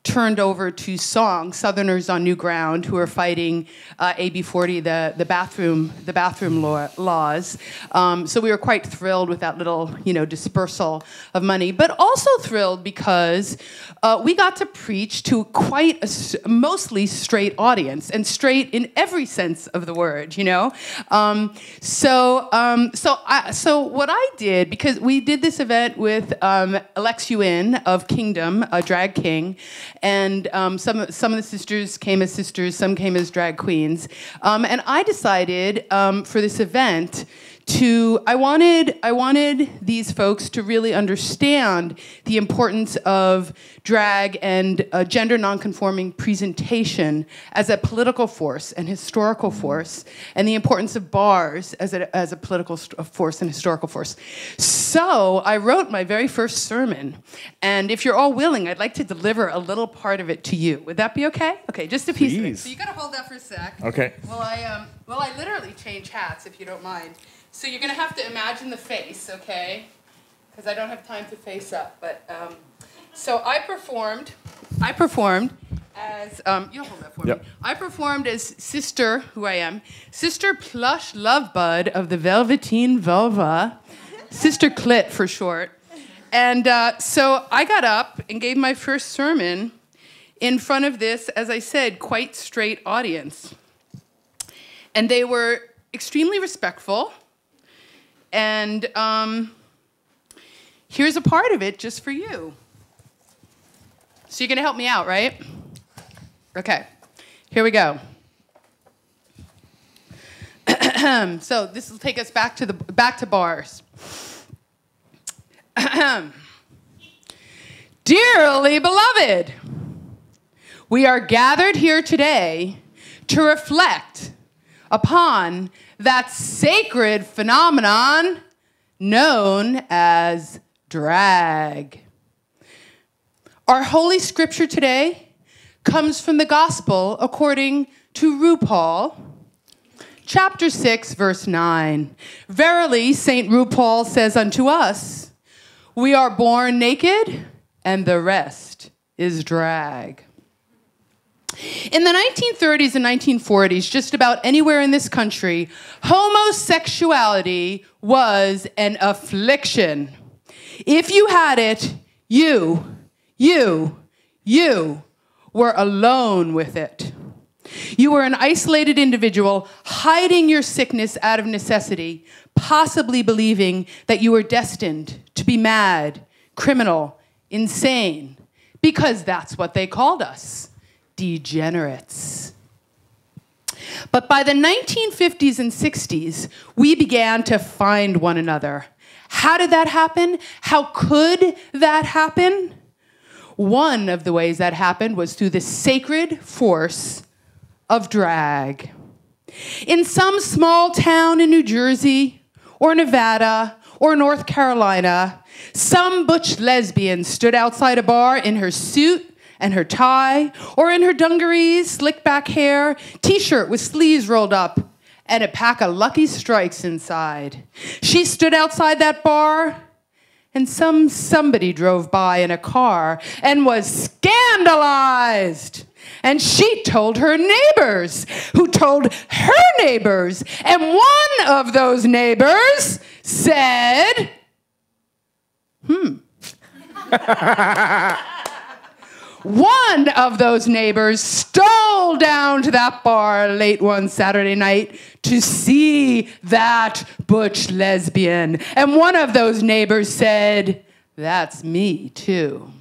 turned over to SONG, Southerners on New Ground, who are fighting AB 40, the bathroom laws. So we were quite thrilled with that little, dispersal of money, but also thrilled because we got to preach to quite a mostly straight audience, and straight in every sense of the word, So what I did, because we did this event with Alex Yuen of Kingdom, a drag king, and some of the sisters came as sisters, some came as drag queens, and I decided for this event I wanted these folks to really understand the importance of drag and gender nonconforming presentation as a political force and historical force, and the importance of bars as a political force and historical force. So I wrote my very first sermon, and if you're all willing, I'd like to deliver a little part of it to you. Would that be okay? Okay, just a piece of it. So you gotta hold that for a sec. Okay. Well, I literally change hats, if you don't mind. So you're going to have to imagine the face, okay? Because I don't have time to face up. But so I performed as you'll hold that for me. I performed as Sister, who I am, Sister Plush Lovebud of the Velveteen Vulva, Sister Clit for short. And so I got up and gave my first sermon in front of this, as I said, quite straight audience. And they were extremely respectful. And here's a part of it just for you. So you're going to help me out, right? Okay, here we go. So this will take us back to bars. Dearly beloved, we are gathered here today to reflect upon that sacred phenomenon known as drag. Our holy scripture today comes from the Gospel according to RuPaul, chapter 6, verse 9. Verily, St. RuPaul says unto us, we are born naked, and the rest is drag. In the 1930s and 1940s, just about anywhere in this country, homosexuality was an affliction. If you had it, you were alone with it. You were an isolated individual hiding your sickness out of necessity, possibly believing that you were destined to be mad, criminal, insane, because that's what they called us, degenerates. But by the 1950s and 60s, we began to find one another. How did that happen? How could that happen? One of the ways that happened was through the sacred force of drag. In some small town in New Jersey, or Nevada, or North Carolina, some butch lesbian stood outside a bar in her suit and her tie, or in her dungarees, slick back hair, t-shirt with sleeves rolled up, and a pack of Lucky Strikes inside. She stood outside that bar, and somebody drove by in a car and was scandalized. And she told her neighbors, who told her neighbors. And one of those neighbors said, One of those neighbors stole down to that bar late one Saturday night to see that butch lesbian. And one of those neighbors said, that's me too.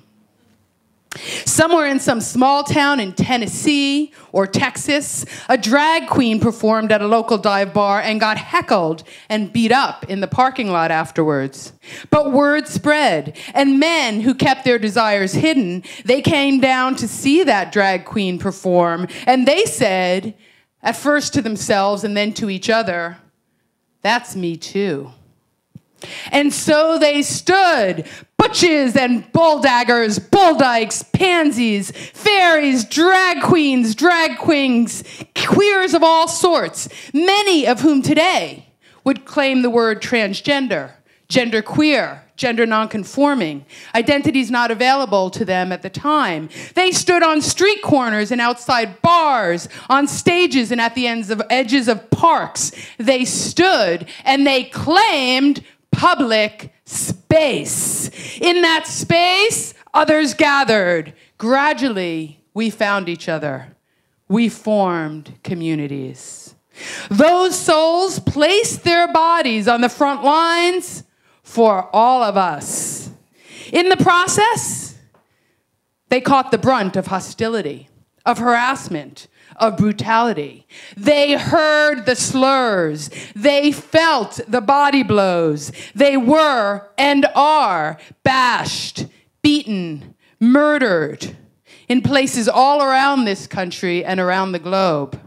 Somewhere in some small town in Tennessee or Texas, a drag queen performed at a local dive bar and got heckled and beat up in the parking lot afterwards. But word spread, and men who kept their desires hidden, they came down to see that drag queen perform, and they said, at first to themselves and then to each other, that's me too. And so they stood, butches and bulldaggers, bulldykes, pansies, fairies, drag queens, queers of all sorts, many of whom today would claim the word transgender, genderqueer, gender nonconforming, identities not available to them at the time. They stood on street corners and outside bars, on stages and at the edges of parks. They stood and they claimed public space. In that space, others gathered. Gradually, we found each other. We formed communities. Those souls placed their bodies on the front lines for all of us. In the process, they caught the brunt of hostility, of harassment, of brutality. They heard the slurs. They felt the body blows. They were and are bashed, beaten, murdered in places all around this country and around the globe.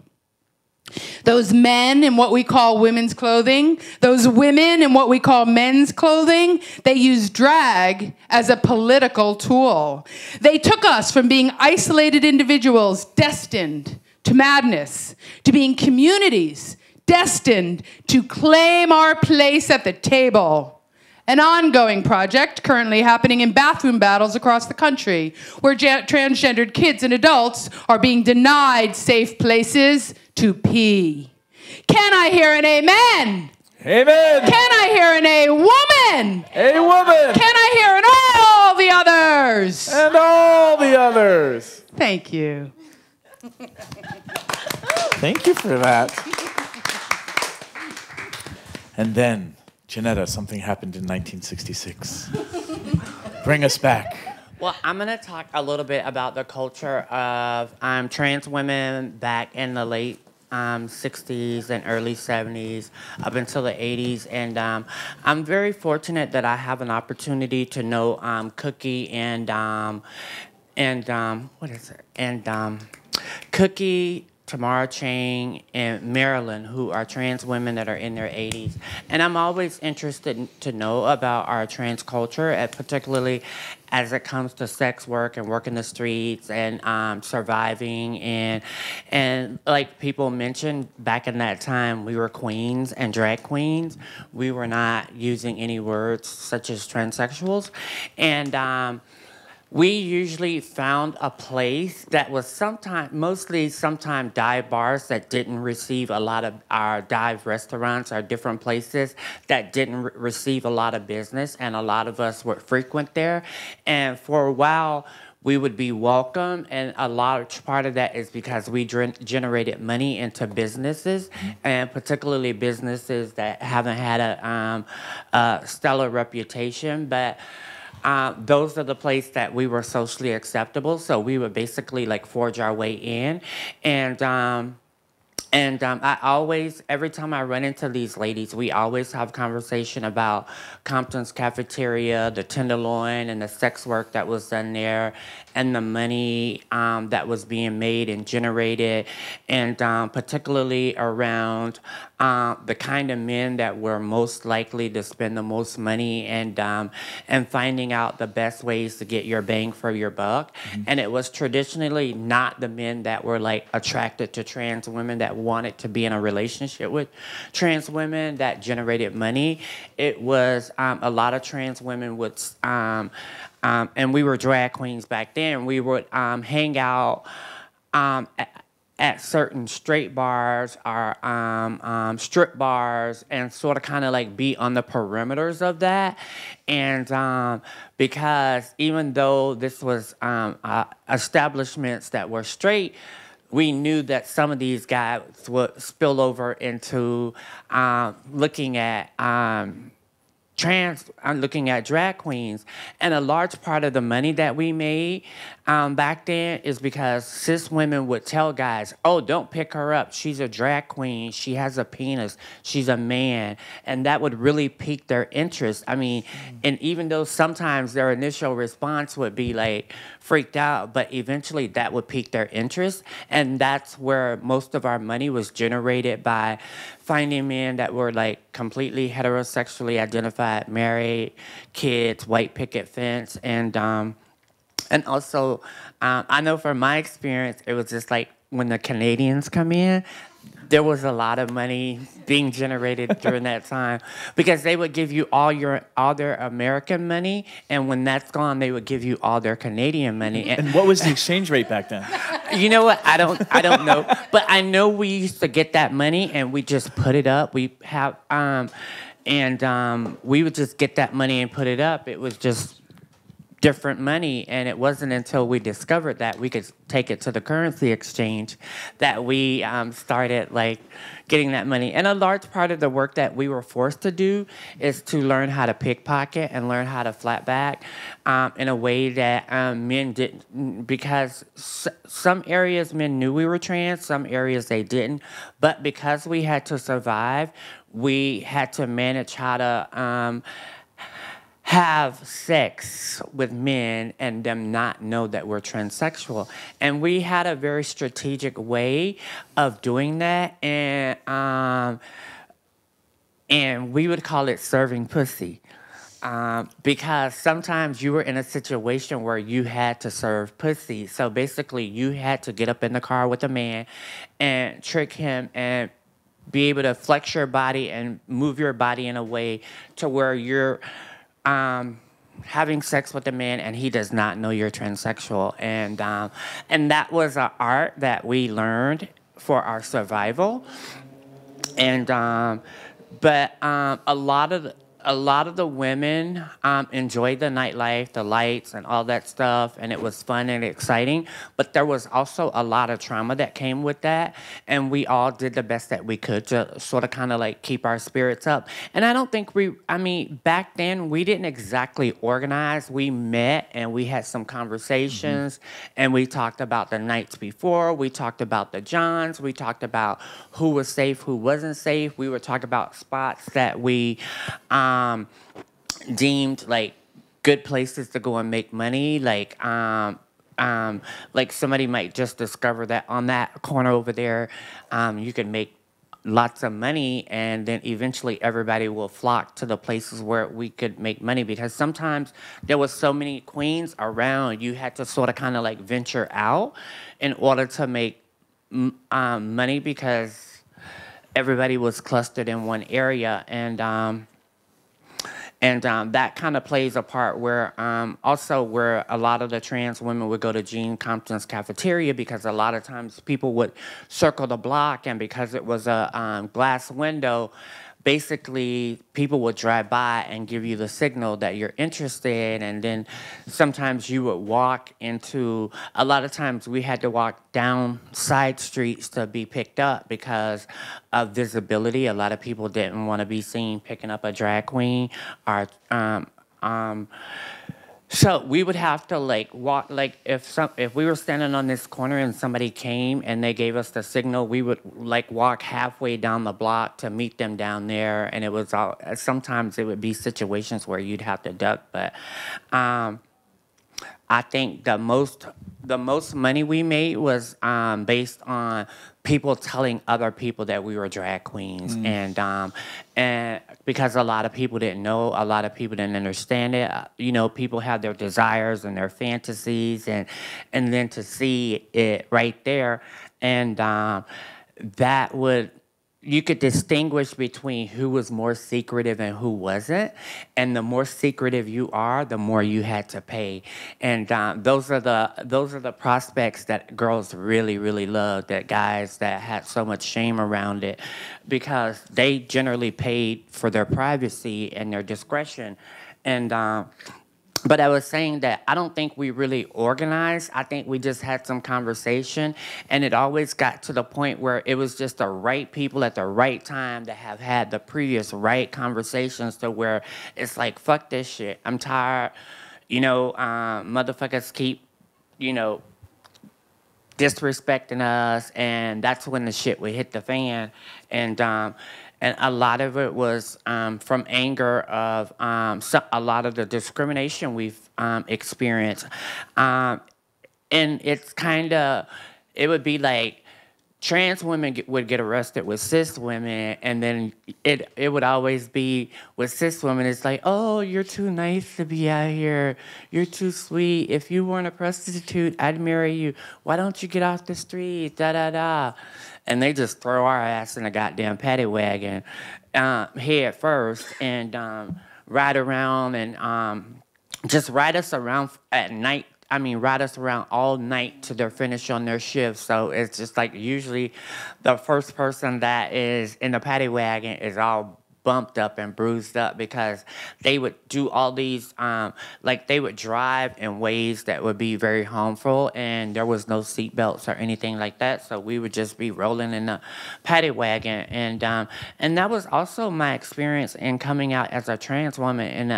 Those men in what we call women's clothing, those women in what we call men's clothing, they use drag as a political tool. They took us from being isolated individuals destined to madness, to being communities destined to claim our place at the table. An ongoing project currently happening in bathroom battles across the country, where transgendered kids and adults are being denied safe places to pee. Can I hear an amen? Amen. Can I hear an a woman? A woman. Can I hear an all the others? And all the others. Thank you. Thank you for that. And then, Janetta, something happened in 1966. Bring us back. Well, I'm going to talk a little bit about the culture of trans women back in the late 60s and early 70s up until the 80s. And I'm very fortunate that I have an opportunity to know Cookie and what is it? And Cookie, Tamara Chang, and Marilyn, who are trans women that are in their 80s. And I'm always interested to know about our trans culture, particularly as it comes to sex work and working the streets and surviving. And like people mentioned, back in that time, we were queens and drag queens. We were not using any words such as transsexuals. And we usually found a place that was mostly dive bars that didn't receive a lot of our dive restaurants, our different places that didn't receive a lot of business, and a lot of us would frequent there. And for a while, we would be welcome, and a large part of that is because we generated money into businesses, and particularly businesses that haven't had a stellar reputation, but those are the places that we were socially acceptable, so we would basically like forge our way in. And I always, every time I run into these ladies, we always have conversation about Compton's cafeteria, the Tenderloin, and the sex work that was done there, and the money that was being made and generated, and particularly around the kind of men that were most likely to spend the most money, and finding out the best ways to get your bang for your buck. Mm-hmm. And it was traditionally not the men that were like attracted to trans women that wanted to be in a relationship with trans women that generated money. It was a lot of trans women would, and we were drag queens back then, we would hang out at certain straight bars or strip bars and sort of kind of like be on the perimeters of that. And because even though this was establishments that were straight, we knew that some of these guys would spill over into looking at looking at drag queens. And a large part of the money that we made back then is because cis women would tell guys, oh, don't pick her up. She's a drag queen. She has a penis. She's a man. And that would really pique their interest. I mean, and even though sometimes their initial response would be like freaked out, but eventually that would pique their interest. And that's where most of our money was generated, by finding men that were like completely heterosexually identified, married, kids, white picket fence, and also, I know from my experience, it was just like when the Canadians come in, there was a lot of money being generated during that time, because they would give you all their American money, and when that's gone, they would give you all their Canadian money. And what was the exchange rate back then? You know what? I don't know, but I know we used to get that money and we just put it up. We have we would just get that money and put it up. It was just different money, and it wasn't until we discovered that we could take it to the currency exchange that we started like getting that money. And a large part of the work that we were forced to do is to learn how to pickpocket and learn how to flat back in a way that men didn't, because some areas men knew we were trans, some areas they didn't, but because we had to survive, we had to manage how to have sex with men and them not know that we're transsexual. And we had a very strategic way of doing that, and we would call it serving pussy. Because sometimes you were in a situation where you had to serve pussy. So basically you had to get up in the car with a man and trick him and be able to flex your body and move your body in a way to where you're having sex with a man and he does not know you're transsexual. And that was an art that we learned for our survival. And but a lot of the women enjoyed the nightlife, the lights, and all that stuff, and it was fun and exciting. But there was also a lot of trauma that came with that, and we all did the best that we could to sort of kind of like keep our spirits up. And I don't think back then we didn't exactly organize. We met and we had some conversations, and we talked about the nights before. We talked about the Johns. We talked about who was safe, who wasn't safe. We were talking about spots that we deemed like good places to go and make money. Like somebody might just discover that on that corner over there, you can make lots of money, and then eventually everybody will flock to the places where we could make money, because sometimes there was so many queens around, you had to sort of kind of like venture out in order to make money, because everybody was clustered in one area. And that kind of plays a part where also where a lot of the trans women would go to Gene Compton's cafeteria, because a lot of times people would circle the block, and because it was a glass window, basically people would drive by and give you the signal that you're interested, and then sometimes you would walk into, a lot of times we had to walk down side streets to be picked up because of visibility. A lot of people didn't want to be seen picking up a drag queen, or so we would have to like walk, like if we were standing on this corner and somebody came and they gave us the signal, we would like walk halfway down the block to meet them down there. And it was all, sometimes it would be situations where you'd have to duck, but I think the most money we made was based on people telling other people that we were drag queens, and because a lot of people didn't know, a lot of people didn't understand it. You know, people have their desires and their fantasies, and then to see it right there, and that would. You could distinguish between who was more secretive and who wasn't, and the more secretive you are, the more you had to pay. And those are the prospects that girls really, really love. That guys that had so much shame around it, because they generally paid for their privacy and their discretion. And but I was saying that I don't think we really organized. I think we just had some conversation, and it always got to the point where it was just the right people at the right time that have had the previous right conversations, to where it's like, fuck this shit. I'm tired. You know, motherfuckers keep, you know, disrespecting us, and that's when the shit would hit the fan. And a lot of it was from anger of a lot of the discrimination we've experienced. And it's kind of, it would be like trans women would get arrested with cis women, and then it would always be with cis women, it's like, oh, you're too nice to be out here. You're too sweet. If you weren't a prostitute, I'd marry you. Why don't you get off the street? Da-da-da. And they just throw our ass in a goddamn paddy wagon head first, and ride around and just ride us around at night. I mean, ride us around all night till they're finished on their shift. So it's just like usually the first person that is in the paddy wagon is all bumped up and bruised up, because they would do all these, like they would drive in ways that would be very harmful, and there was no seat belts or anything like that. So we would just be rolling in the paddy wagon, and that was also my experience in coming out as a trans woman in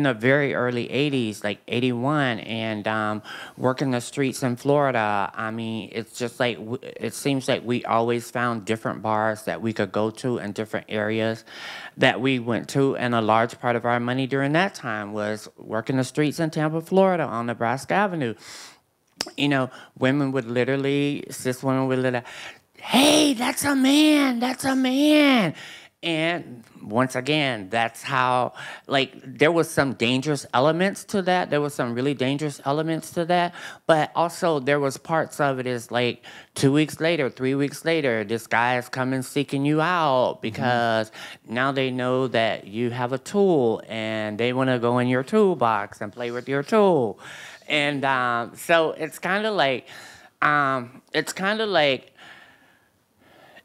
the very early '80s, like '81, and working the streets in Florida. I mean, it's just like it seems like we always found different bars that we could go to in different areas that we went to, and a large part of our money during that time was working the streets in Tampa, Florida, on Nebraska Avenue. You know, women would literally, cis women would literally, hey, that's a man, And once again, that's how, like, there was some dangerous elements to that. There was some really dangerous elements to that. But also there was parts of it is like 2 weeks later, 3 weeks later, this guy is coming seeking you out because now they know that you have a tool and they want to go in your toolbox and play with your tool. And so it's kind of like,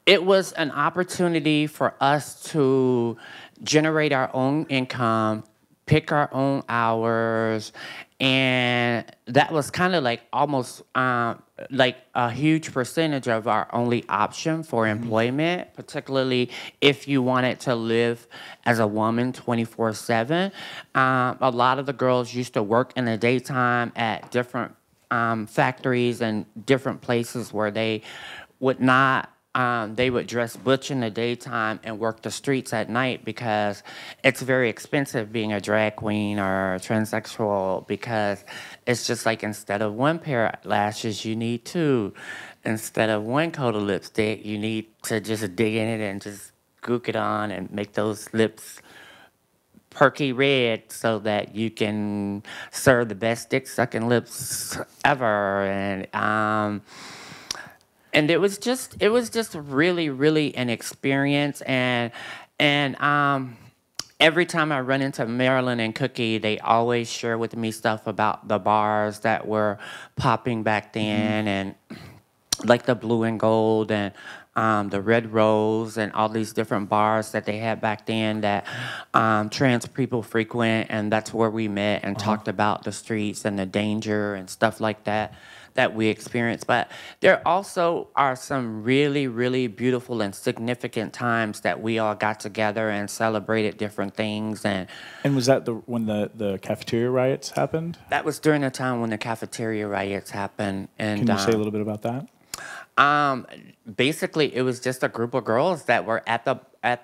it was an opportunity for us to generate our own income, pick our own hours, and that was kind of like almost like a huge percentage of our only option for employment, particularly if you wanted to live as a woman 24/7. A lot of the girls used to work in the daytime at different factories and different places where they would not. They would dress butch in the daytime and work the streets at night because it's very expensive being a drag queen or transsexual, because it's just like instead of one pair of lashes, you need two. Instead of one coat of lipstick, you need to just dig in it and just gook it on and make those lips perky red so that you can serve the best dick-sucking lips ever. And it was just really, really an experience. And every time I run into Marilyn and Cookie, they always share with me stuff about the bars that were popping back then, and like the Blue and Gold and the Red Rose and all these different bars that they had back then that trans people frequent, and that's where we met and talked about the streets and the danger and stuff like that we experienced. But there also are some really, really beautiful and significant times that we all got together and celebrated different things. And was that when the cafeteria riots happened? That was during the time when the cafeteria riots happened. And can you say a little bit about that? Basically, it was just a group of girls that were at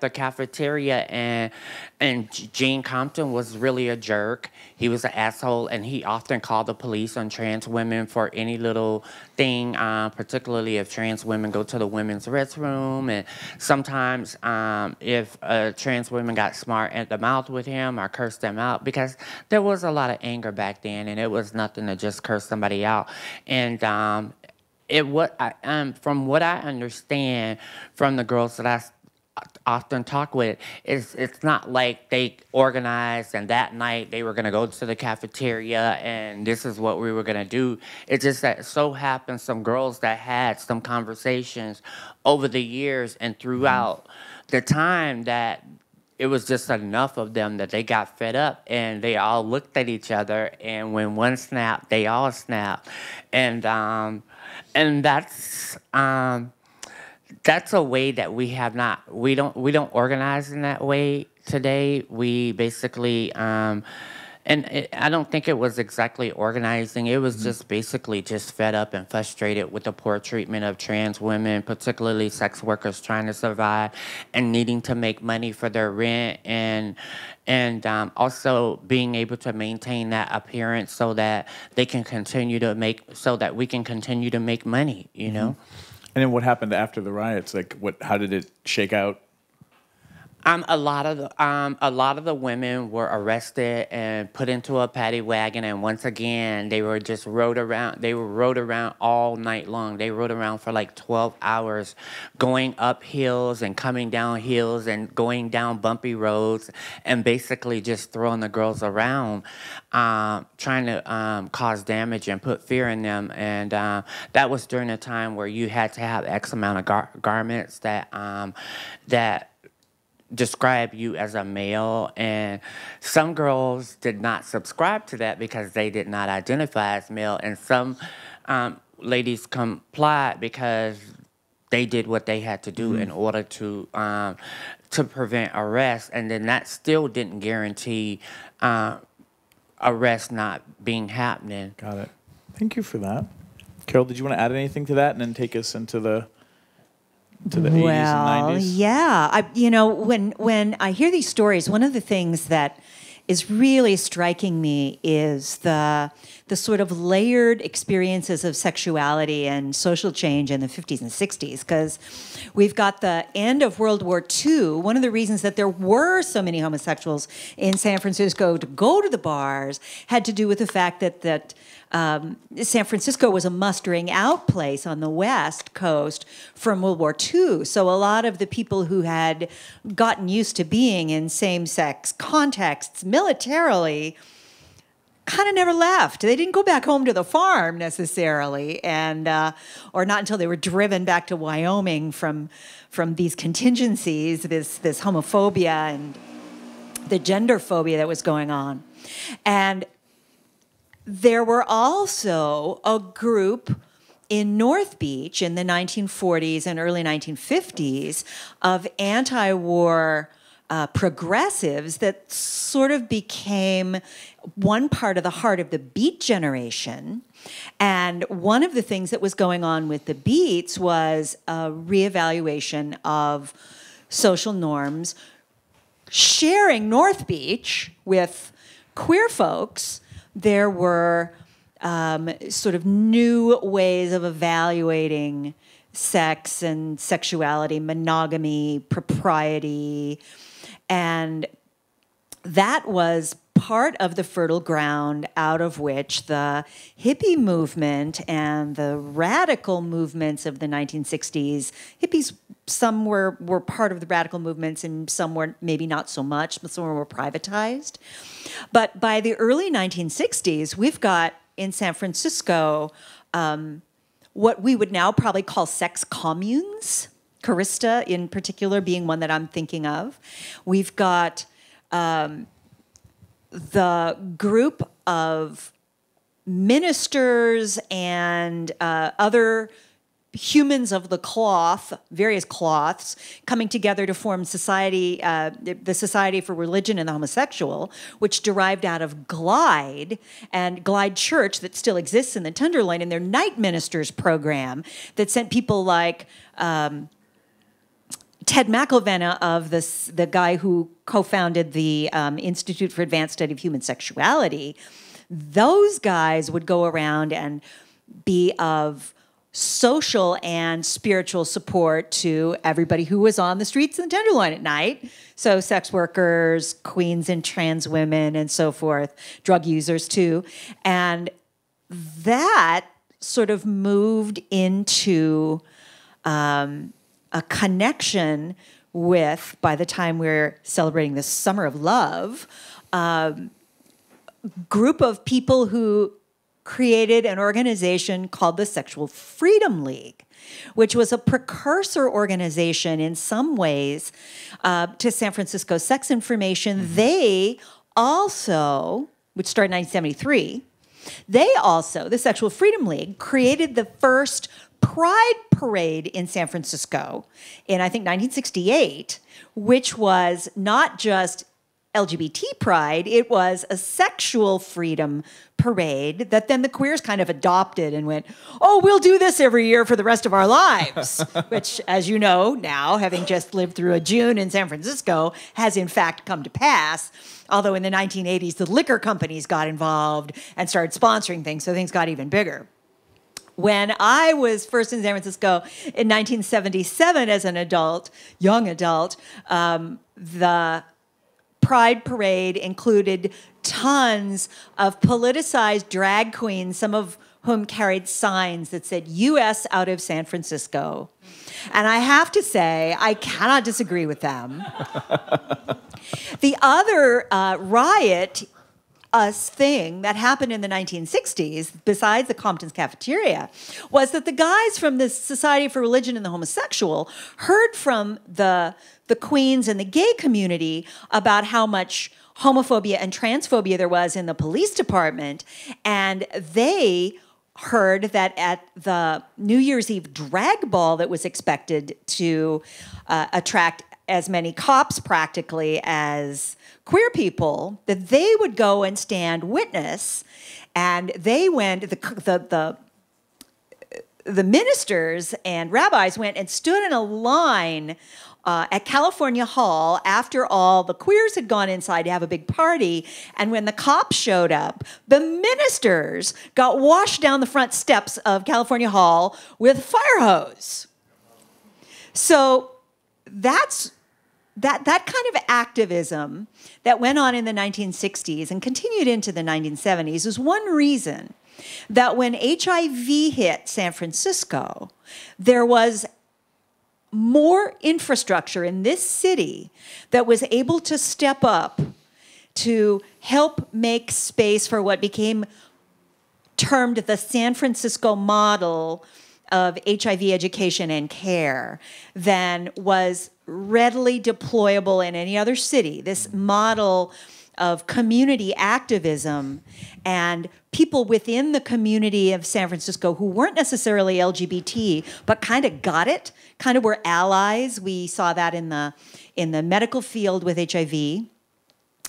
the cafeteria, and Gene Compton was really a jerk. He was an asshole, and he often called the police on trans women for any little thing, particularly if trans women go to the women's restroom. And sometimes if trans women got smart at the mouth with him or cursed them out, because there was a lot of anger back then, and it was nothing to just curse somebody out. And from what I understand from the girls that I often talk with, it's not like they organized and that night they were going to go to the cafeteria and this is what we were going to do. It's just that so happened some girls that had some conversations over the years and throughout the time that it was just enough of them that they got fed up and they all looked at each other, and when one snapped, they all snapped. And that's a way that we have not. We don't organize in that way today. We basically, I don't think it was exactly organizing. It was just basically just fed up and frustrated with the poor treatment of trans women, particularly sex workers trying to survive and needing to make money for their rent, and also being able to maintain that appearance so that they can continue to make, so that we can continue to make money, you know? And then what happened after the riots? Like, how did it shake out? A lot of the women were arrested and put into a paddy wagon, and once again they were just rode around. They were rode around all night long. They rode around for like 12 hours, going up hills and coming down hills and going down bumpy roads, and basically just throwing the girls around, trying to cause damage and put fear in them. And that was during a time where you had to have X amount of garments that describe you as a male, and some girls did not subscribe to that because they did not identify as male, and some ladies complied because they did what they had to do in order to prevent arrest, and then that still didn't guarantee arrest not being happening. Got it. Thank you for that. Carol, did you want to add anything to that and then take us into the 80s and 90s? Yeah. When I hear these stories, one of the things that is really striking me is the sort of layered experiences of sexuality and social change in the 50s and 60s, because we've got the end of World War II. One of the reasons that there were so many homosexuals in San Francisco to go to the bars had to do with the fact that San Francisco was a mustering out place on the West Coast from World War II. So a lot of the people who had gotten used to being in same-sex contexts militarily kind of never left. They didn't go back home to the farm necessarily, and or not until they were driven back to Wyoming from these contingencies, this homophobia and the gender phobia that was going on. And there were also a group in North Beach in the 1940s and early 1950s of anti-war progressives that sort of became one part of the heart of the Beat generation. And one of the things that was going on with the Beats was a reevaluation of social norms, sharing North Beach with queer folks. There were sort of new ways of evaluating sex and sexuality, monogamy, propriety, and that was part of the fertile ground out of which the hippie movement and the radical movements of the 1960s, hippies, some were part of the radical movements and some were maybe not so much, but some were privatized. But by the early 1960s, we've got in San Francisco what we would now probably call sex communes, Carista in particular being one that I'm thinking of. We've got the group of ministers and other humans of the cloth, various cloths, coming together to form society, the Society for Religion and the Homosexual, which derived out of Glide and Glide Church that still exists in the Tenderloin, and their night ministers program that sent people like Ted McElvenna, of the guy who co-founded the Institute for Advanced Study of Human Sexuality. Those guys would go around and be of social and spiritual support to everybody who was on the streets in the Tenderloin at night. So sex workers, queens and trans women and so forth, drug users too. And that sort of moved into a connection with, by the time we're celebrating the Summer of Love, group of people who created an organization called the Sexual Freedom League, which was a precursor organization in some ways to San Francisco sex information. Mm-hmm. They also, which started in 1973, they also, the Sexual Freedom League, created the first Pride Parade in San Francisco in, I think, 1968, which was not just LGBT pride, it was a sexual freedom parade that then the queers kind of adopted and went, oh, we'll do this every year for the rest of our lives, which, as you know now, having just lived through a June in San Francisco, has in fact come to pass. Although in the 1980s, the liquor companies got involved and started sponsoring things, so things got even bigger. When I was first in San Francisco in 1977 as an adult, young adult, the Pride Parade included tons of politicized drag queens, some of whom carried signs that said U.S. out of San Francisco. And I have to say, I cannot disagree with them. The other riot thing that happened in the 1960s, besides the Compton's cafeteria, was that the guys from the Society for Religion and the Homosexual heard from the queens and the gay community about how much homophobia and transphobia there was in the police department, and they heard that at the New Year's Eve drag ball that was expected to attract as many cops practically as queer people, that they would go and stand witness, and they went, the ministers and rabbis went and stood in a line at California Hall after all the queers had gone inside to have a big party. And when the cops showed up, the ministers got washed down the front steps of California Hall with a fire hose. So that kind of activism that went on in the 1960s and continued into the 1970s is one reason that when HIV hit San Francisco, there was more infrastructure in this city that was able to step up to help make space for what became termed the San Francisco model of HIV education and care than was readily deployable in any other city. This model of community activism and people within the community of San Francisco who weren't necessarily LGBT, but kind of got it, kind of were allies. We saw that in the medical field with HIV,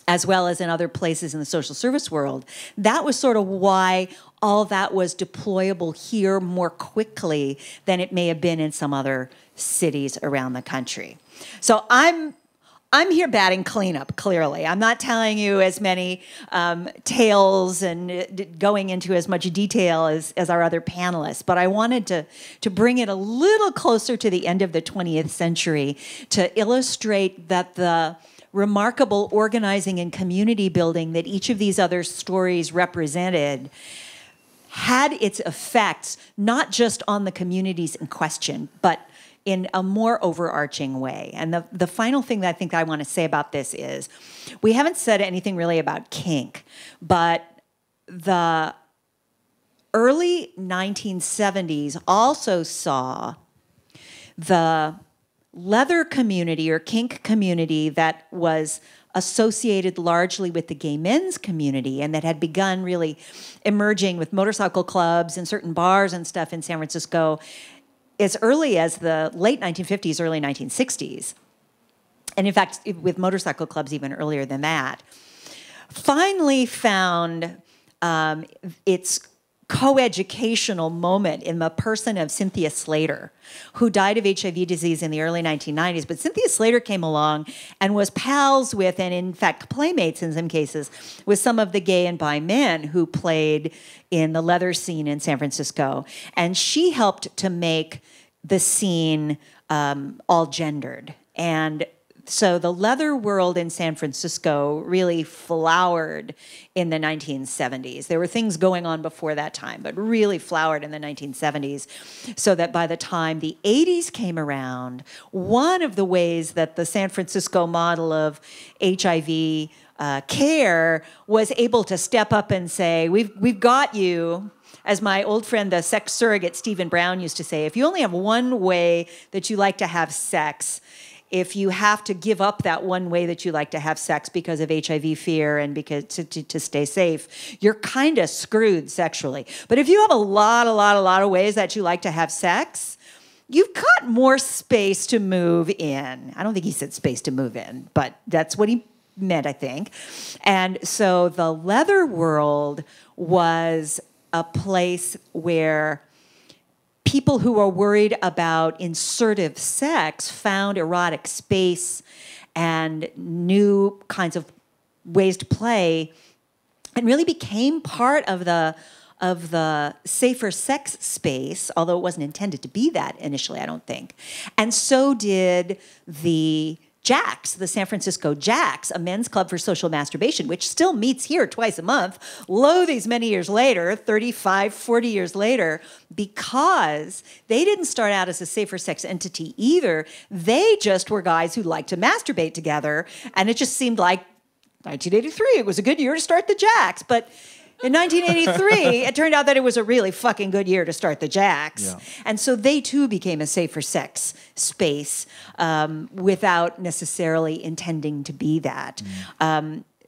as well as in other places in the social service world. That was sort of why all that was deployable here more quickly than it may have been in some other cities around the country. So I'm here batting cleanup, clearly. I'm not telling you as many tales and going into as much detail as our other panelists, but I wanted to bring it a little closer to the end of the 20th century to illustrate that the remarkable organizing and community building that each of these other stories represented had its effects not just on the communities in question, but in a more overarching way. And the final thing that I think I want to say about this is, we haven't said anything really about kink, but the early 1970s also saw the leather community or kink community that was associated largely with the gay men's community and that had begun really emerging with motorcycle clubs and certain bars and stuff in San Francisco as early as the late 1950s, early 1960s. And in fact, with motorcycle clubs even earlier than that, finally found its coeducational moment in the person of Cynthia Slater, who died of HIV disease in the early 1990s. But Cynthia Slater came along and was pals with, and in fact playmates in some cases, with some of the gay and bi men who played in the leather scene in San Francisco. And she helped to make the scene all gendered. And so the leather world in San Francisco really flowered in the 1970s. There were things going on before that time, but really flowered in the 1970s, so that by the time the 80s came around, one of the ways that the San Francisco model of HIV care was able to step up and say, we've got you. As my old friend, the sex surrogate Stephen Brown used to say, if you only have one way that you like to have sex, if you have to give up that one way that you like to have sex because of HIV fear and because to stay safe, you're kind of screwed sexually. But if you have a lot of ways that you like to have sex, you've got more space to move in. I don't think he said space to move in, but that's what he meant, I think. And so the leather world was a place where people who are worried about insertive sex found erotic space and new kinds of ways to play, and really became part of the safer sex space, although it wasn't intended to be that initially, I don't think. And so did the Jax, the San Francisco Jax, a men's club for social masturbation, which still meets here twice a month, lo these many years later, 35, 40 years later, because they didn't start out as a safer sex entity either. They just were guys who liked to masturbate together, and it just seemed like 1983, it was a good year to start the Jax. But in 1983, it turned out that it was a really fucking good year to start the Jax. Yeah. And so they too became a safer sex space without necessarily intending to be that.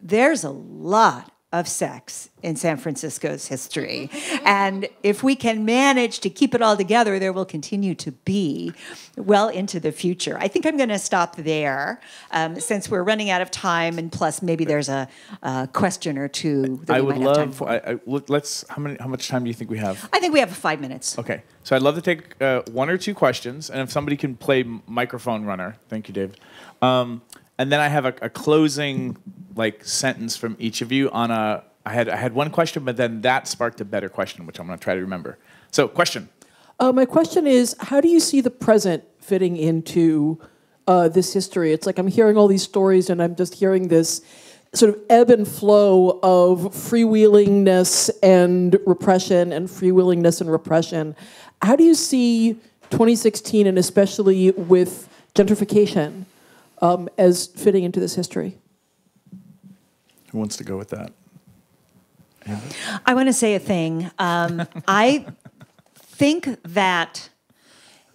There's a lot of sex in San Francisco's history. And if we can manage to keep it all together, there will continue to be well into the future. I think I'm going to stop there since we're running out of time, and plus maybe there's a question or two that we might have time for. Let's. How much time do you think we have? I think we have 5 minutes. Okay. So I'd love to take 1 or 2 questions, and if somebody can play microphone runner. Thank you, Dave. And then I have a closing sentence from each of you on a. I had one question, but then that sparked a better question, which I'm going to try to remember. So, question. My question is, how do you see the present fitting into this history? It's like I'm hearing all these stories, and I'm just hearing this sort of ebb and flow of freewheelingness and repression and freewheelingness and repression. How do you see 2016, and especially with gentrification, as fitting into this history? Who wants to go with that? I want to say a thing. I think that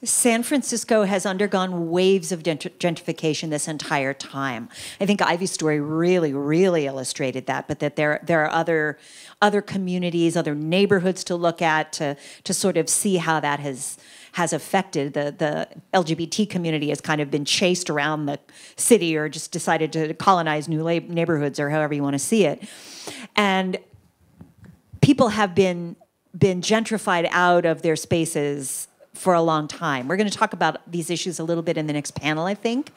San Francisco has undergone waves of gentrification this entire time. I think Ivy's story really, really illustrated that, but that there are other communities, other neighborhoods to look at to sort of see how that has affected the LGBT community has kind of been chased around the city or just decided to colonize new neighborhoods or however you want to see it. And people have been gentrified out of their spaces for a long time. We're going to talk about these issues a little bit in the next panel, I think.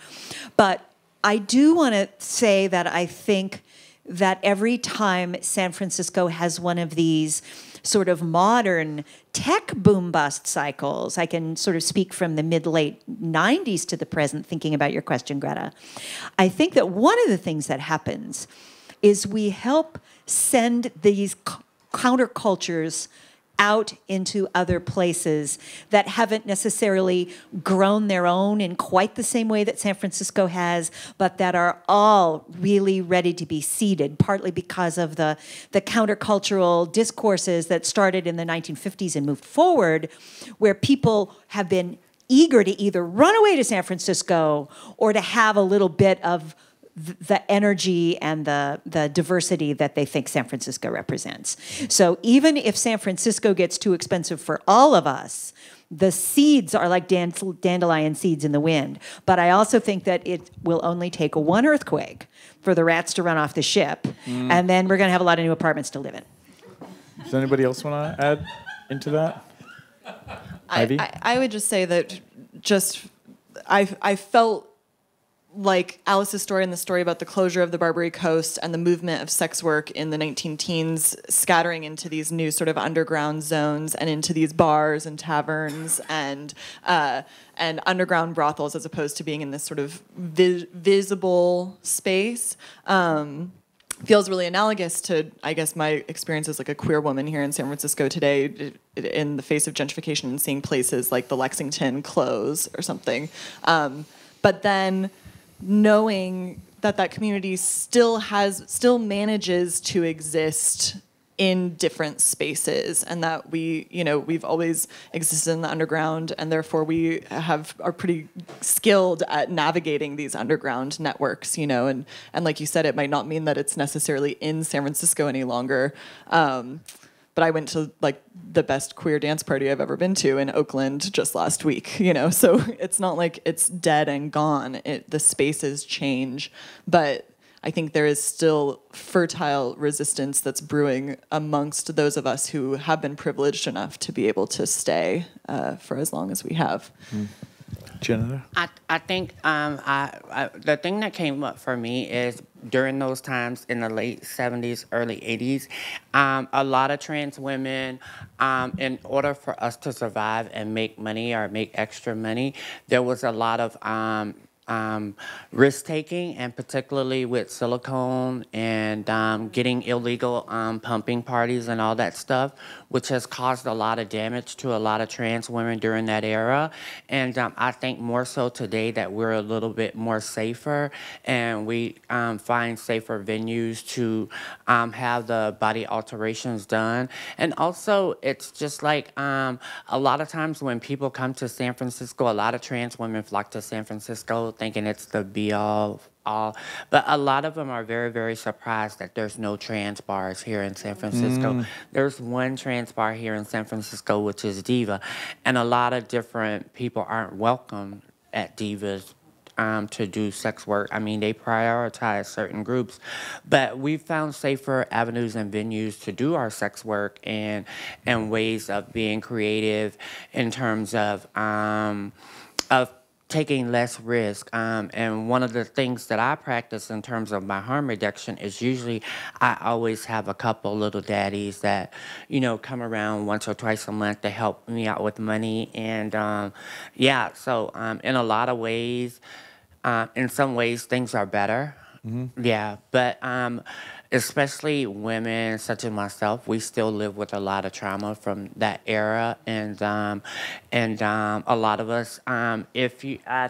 But I do want to say that I think that every time San Francisco has one of these sort of modern tech boom-bust cycles, I can sort of speak from the mid-late 90s to the present, thinking about your question, Greta. I think that one of the things that happens is we help send these countercultures out into other places that haven't necessarily grown their own in quite the same way that San Francisco has, but that are all really ready to be seeded, partly because of the countercultural discourses that started in the 1950s and moved forward, where people have been eager to either run away to San Francisco or to have a little bit of the energy and the diversity that they think San Francisco represents. So even if San Francisco gets too expensive for all of us, the seeds are like dandelion seeds in the wind. But I also think that it will only take one earthquake for the rats to run off the ship, and then we're going to have a lot of new apartments to live in. Does anybody else want to add into that? Ivy? I would just say that I felt like Alice's story and the story about the closure of the Barbary Coast and the movement of sex work in the 19-teens scattering into these new sort of underground zones and into these bars and taverns and underground brothels as opposed to being in this sort of visible space. Feels really analogous to, I guess, my experience as like a queer woman here in San Francisco today in the face of gentrification and seeing places like the Lexington close or something. But then knowing that community still manages to exist in different spaces, and that we've always existed in the underground, and therefore we are pretty skilled at navigating these underground networks, and like you said, it might not mean that it's necessarily in San Francisco any longer. But I went to like the best queer dance party I've ever been to in Oakland just last week, so it's not like it's dead and gone. The spaces change, but I think there is still fertile resistance that's brewing amongst those of us who have been privileged enough to be able to stay for as long as we have. Jennifer? I think the thing that came up for me is during those times in the late 70s, early 80s, a lot of trans women, in order for us to survive and make money or make extra money, there was a lot of risk-taking, and particularly with silicone and getting illegal pumping parties and all that stuff, which has caused a lot of damage to a lot of trans women during that era. And I think more so today that we're a little bit more safer, and we find safer venues to have the body alterations done. And also, it's just like a lot of times when people come to San Francisco, a lot of trans women flock to San Francisco thinking it's the be-all all, but a lot of them are very, very surprised that there's no trans bars here in San Francisco. There's one trans bar here in San Francisco, which is Diva, and a lot of different people aren't welcome at Divas to do sex work. I mean, they prioritize certain groups, but we've found safer avenues and venues to do our sex work and ways of being creative in terms of taking less risk. And one of the things that I practice in terms of my harm reduction is usually I always have a couple little daddies that, you know, come around once or twice a month to help me out with money. And yeah, so in a lot of ways, in some ways things are better. Yeah, but especially women such as myself, we still live with a lot of trauma from that era, and a lot of us, I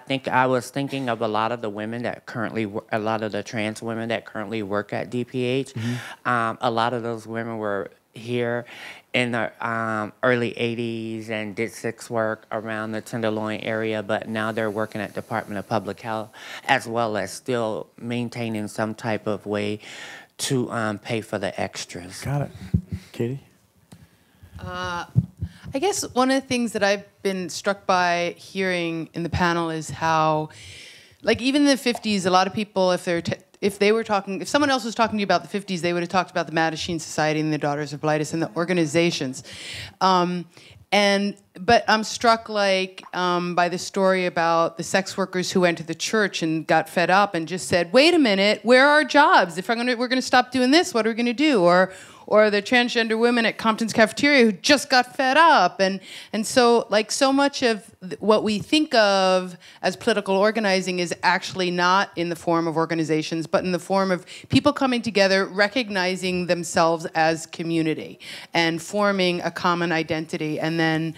think I was thinking of a lot of the women that currently, a lot of the trans women that currently work at DPH. A lot of those women were here in the early 80s and did sex work around the Tenderloin area, but now they're working at Department of Public Health, as well as still maintaining some type of way to pay for the extras. Got it. Katie? I guess one of the things that I've been struck by hearing in the panel is how, like, even in the 50s, a lot of people, if someone else was talking to you about the 50s, they would have talked about the Mattachine Society and the Daughters of Blightus and the organizations. But I'm struck, like, by the story about the sex workers who went to the church and got fed up and just said, "Wait a minute, where are our jobs? If we're gonna stop doing this, what are we gonna do?" Or the transgender women at Compton's Cafeteria who just got fed up. And so, like, so much of what we think of as political organizing is actually not in the form of organizations, but in the form of people coming together, recognizing themselves as community and forming a common identity, and then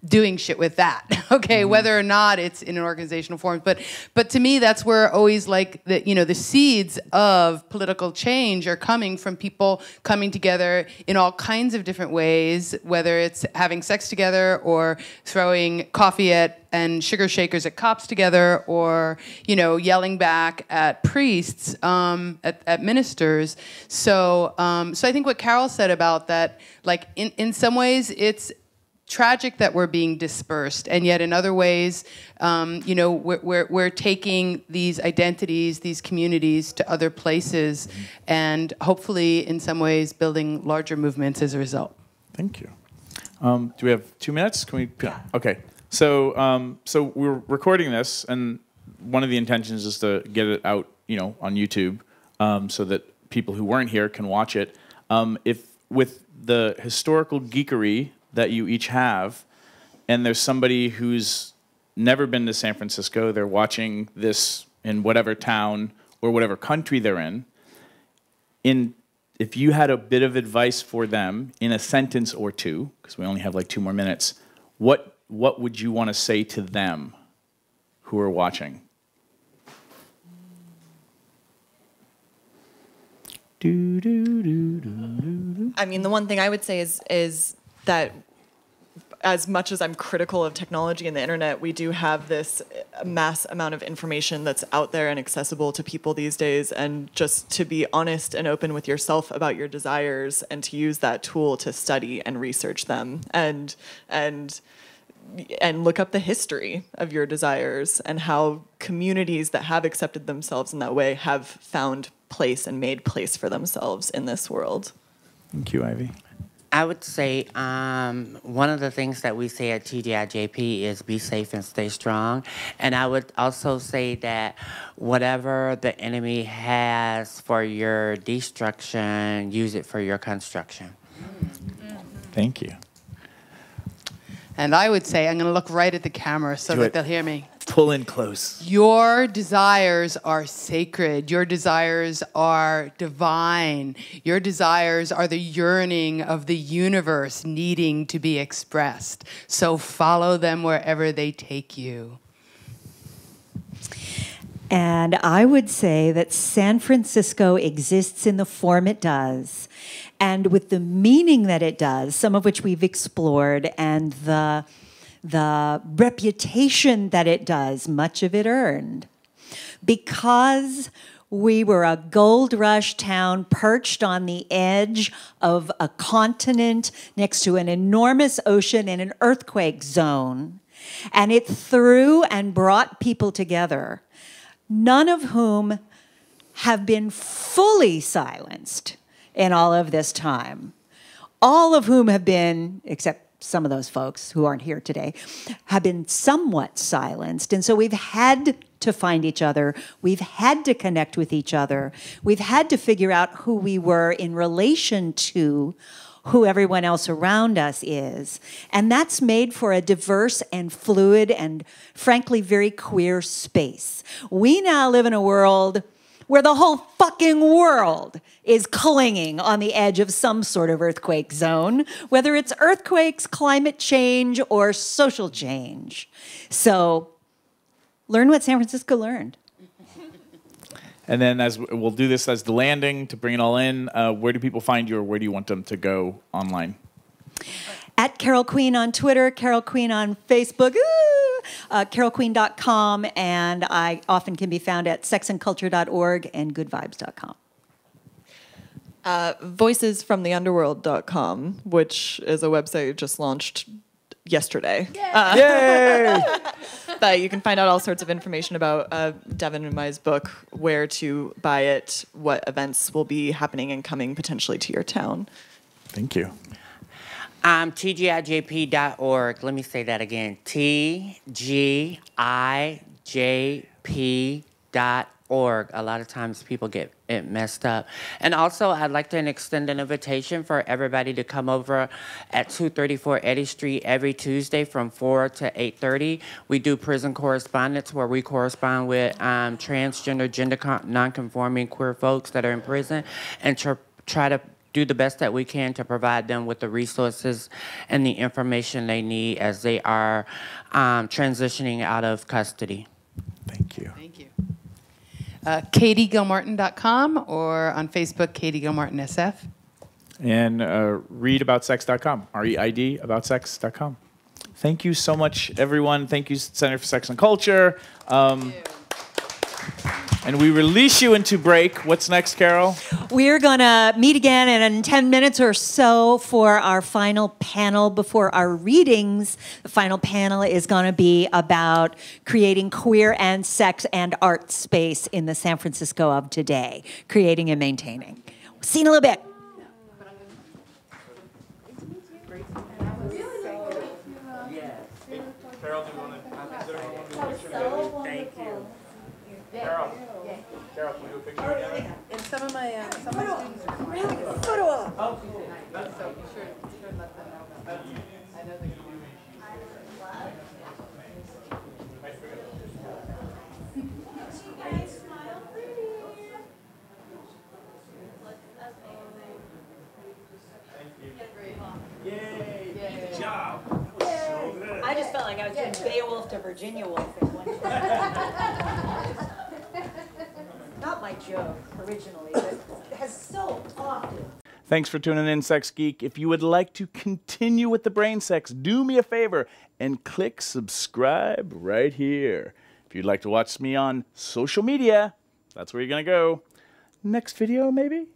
doing shit with that, okay, whether or not it's in an organizational form. But to me, that's where always, like, the seeds of political change are coming from people coming together in all kinds of different ways, whether it's having sex together or throwing coffee and sugar shakers at cops together, or, you know, yelling back at priests, at ministers. So I think what Carol said about that, like, in some ways it's tragic that we're being dispersed, and yet in other ways, you know, we're taking these identities, these communities to other places, and hopefully, in some ways, building larger movements as a result. Thank you. Do we have 2 minutes? Can we? Yeah. Okay. So we're recording this, and one of the intentions is to get it out, you know, on YouTube, so that people who weren't here can watch it. If with the historical geekery that you each have, and there's somebody who's never been to San Francisco, they're watching this in whatever town or whatever country they're in, if you had a bit of advice for them in a sentence or two, because we only have like 2 more minutes, what would you want to say to them who are watching? I mean, the one thing I would say is that as much as I'm critical of technology and the internet, we do have this mass amount of information that's out there and accessible to people these days, and just to be honest and open with yourself about your desires, and to use that tool to study and research them, and look up the history of your desires and how communities that have accepted themselves in that way have found place and made place for themselves in this world. Thank you, Ivy. I would say one of the things that we say at TGIJP is be safe and stay strong. And I would also say that whatever the enemy has for your destruction, use it for your construction. Thank you. And I would say, I'm going to look right at the camera so that they'll hear me. Pull in close. Your desires are sacred. Your desires are divine. Your desires are the yearning of the universe needing to be expressed. So follow them wherever they take you. And I would say that San Francisco exists in the form it does, and with the meaning that it does, some of which we've explored, and the reputation that it does, much of it earned. because we were a gold rush town perched on the edge of a continent next to an enormous ocean in an earthquake zone. And it threw and brought people together, none of whom have been fully silenced in all of this time. All of whom have been, except some of those folks who aren't here today, have been somewhat silenced. And so we've had to find each other. We've had to connect with each other. We've had to figure out who we were in relation to who everyone else around us is. And that's made for a diverse and fluid and, frankly, very queer space. We now live in a world where the whole fucking world is clinging on the edge of some sort of earthquake zone, whether it's earthquakes, climate change, or social change. So learn what San Francisco learned. And then as we'll do this as the landing to bring it all in, where do people find you, or where do you want them to go online? At Carol Queen on Twitter, Carol Queen on Facebook, carolqueen.com, and I often can be found at sexandculture.org and goodvibes.com. Voicesfromtheunderworld.com, which is a website just launched yesterday. Yay! But you can find out all sorts of information about Devin and Mai's book, where to buy it, what events will be happening and coming potentially to your town. Thank you. TGIJP.org. Let me say that again. TGIJP.org. A lot of times people get it messed up. And also, I'd like to extend an invitation for everybody to come over at 234 Eddy Street every Tuesday from 4 to 8:30. We do prison correspondence where we correspond with transgender, gender nonconforming queer folks that are in prison and try to do the best that we can to provide them with the resources and the information they need as they are transitioning out of custody. Thank you. Thank you. KatieGilmartin.com or on Facebook, Katie Gilmartin SF. And ReidAboutSex.com, ReidAboutSex.com. Thank you so much, everyone. Thank you, Center for Sex and Culture. And we release you into break. What's next, Carol? We're going to meet again in 10 minutes or so for our final panel before our readings. The final panel is going to be about creating queer and sex and art space in the San Francisco of today, creating and maintaining. See you in a little bit. Carol, do you want to? Thank you. Carol. Carol, can we do a picture together? And some of my students are Photo op. so be sure to let them know about that. I know they Yay! Good job. I just felt like I was doing Beowulf to Virginia Woolf at one time. Not my joke originally, but has so often. Thanks for tuning in, Sex Geek. If you would like to continue with the brain sex, do me a favor and click subscribe right here. If you'd like to watch me on social media, that's where you're going to go. Next video, maybe?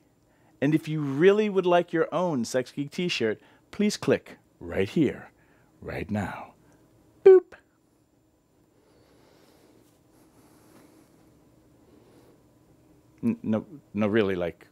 And if you really would like your own Sex Geek t-shirt, please click right here, right now. Boop. No, really, like...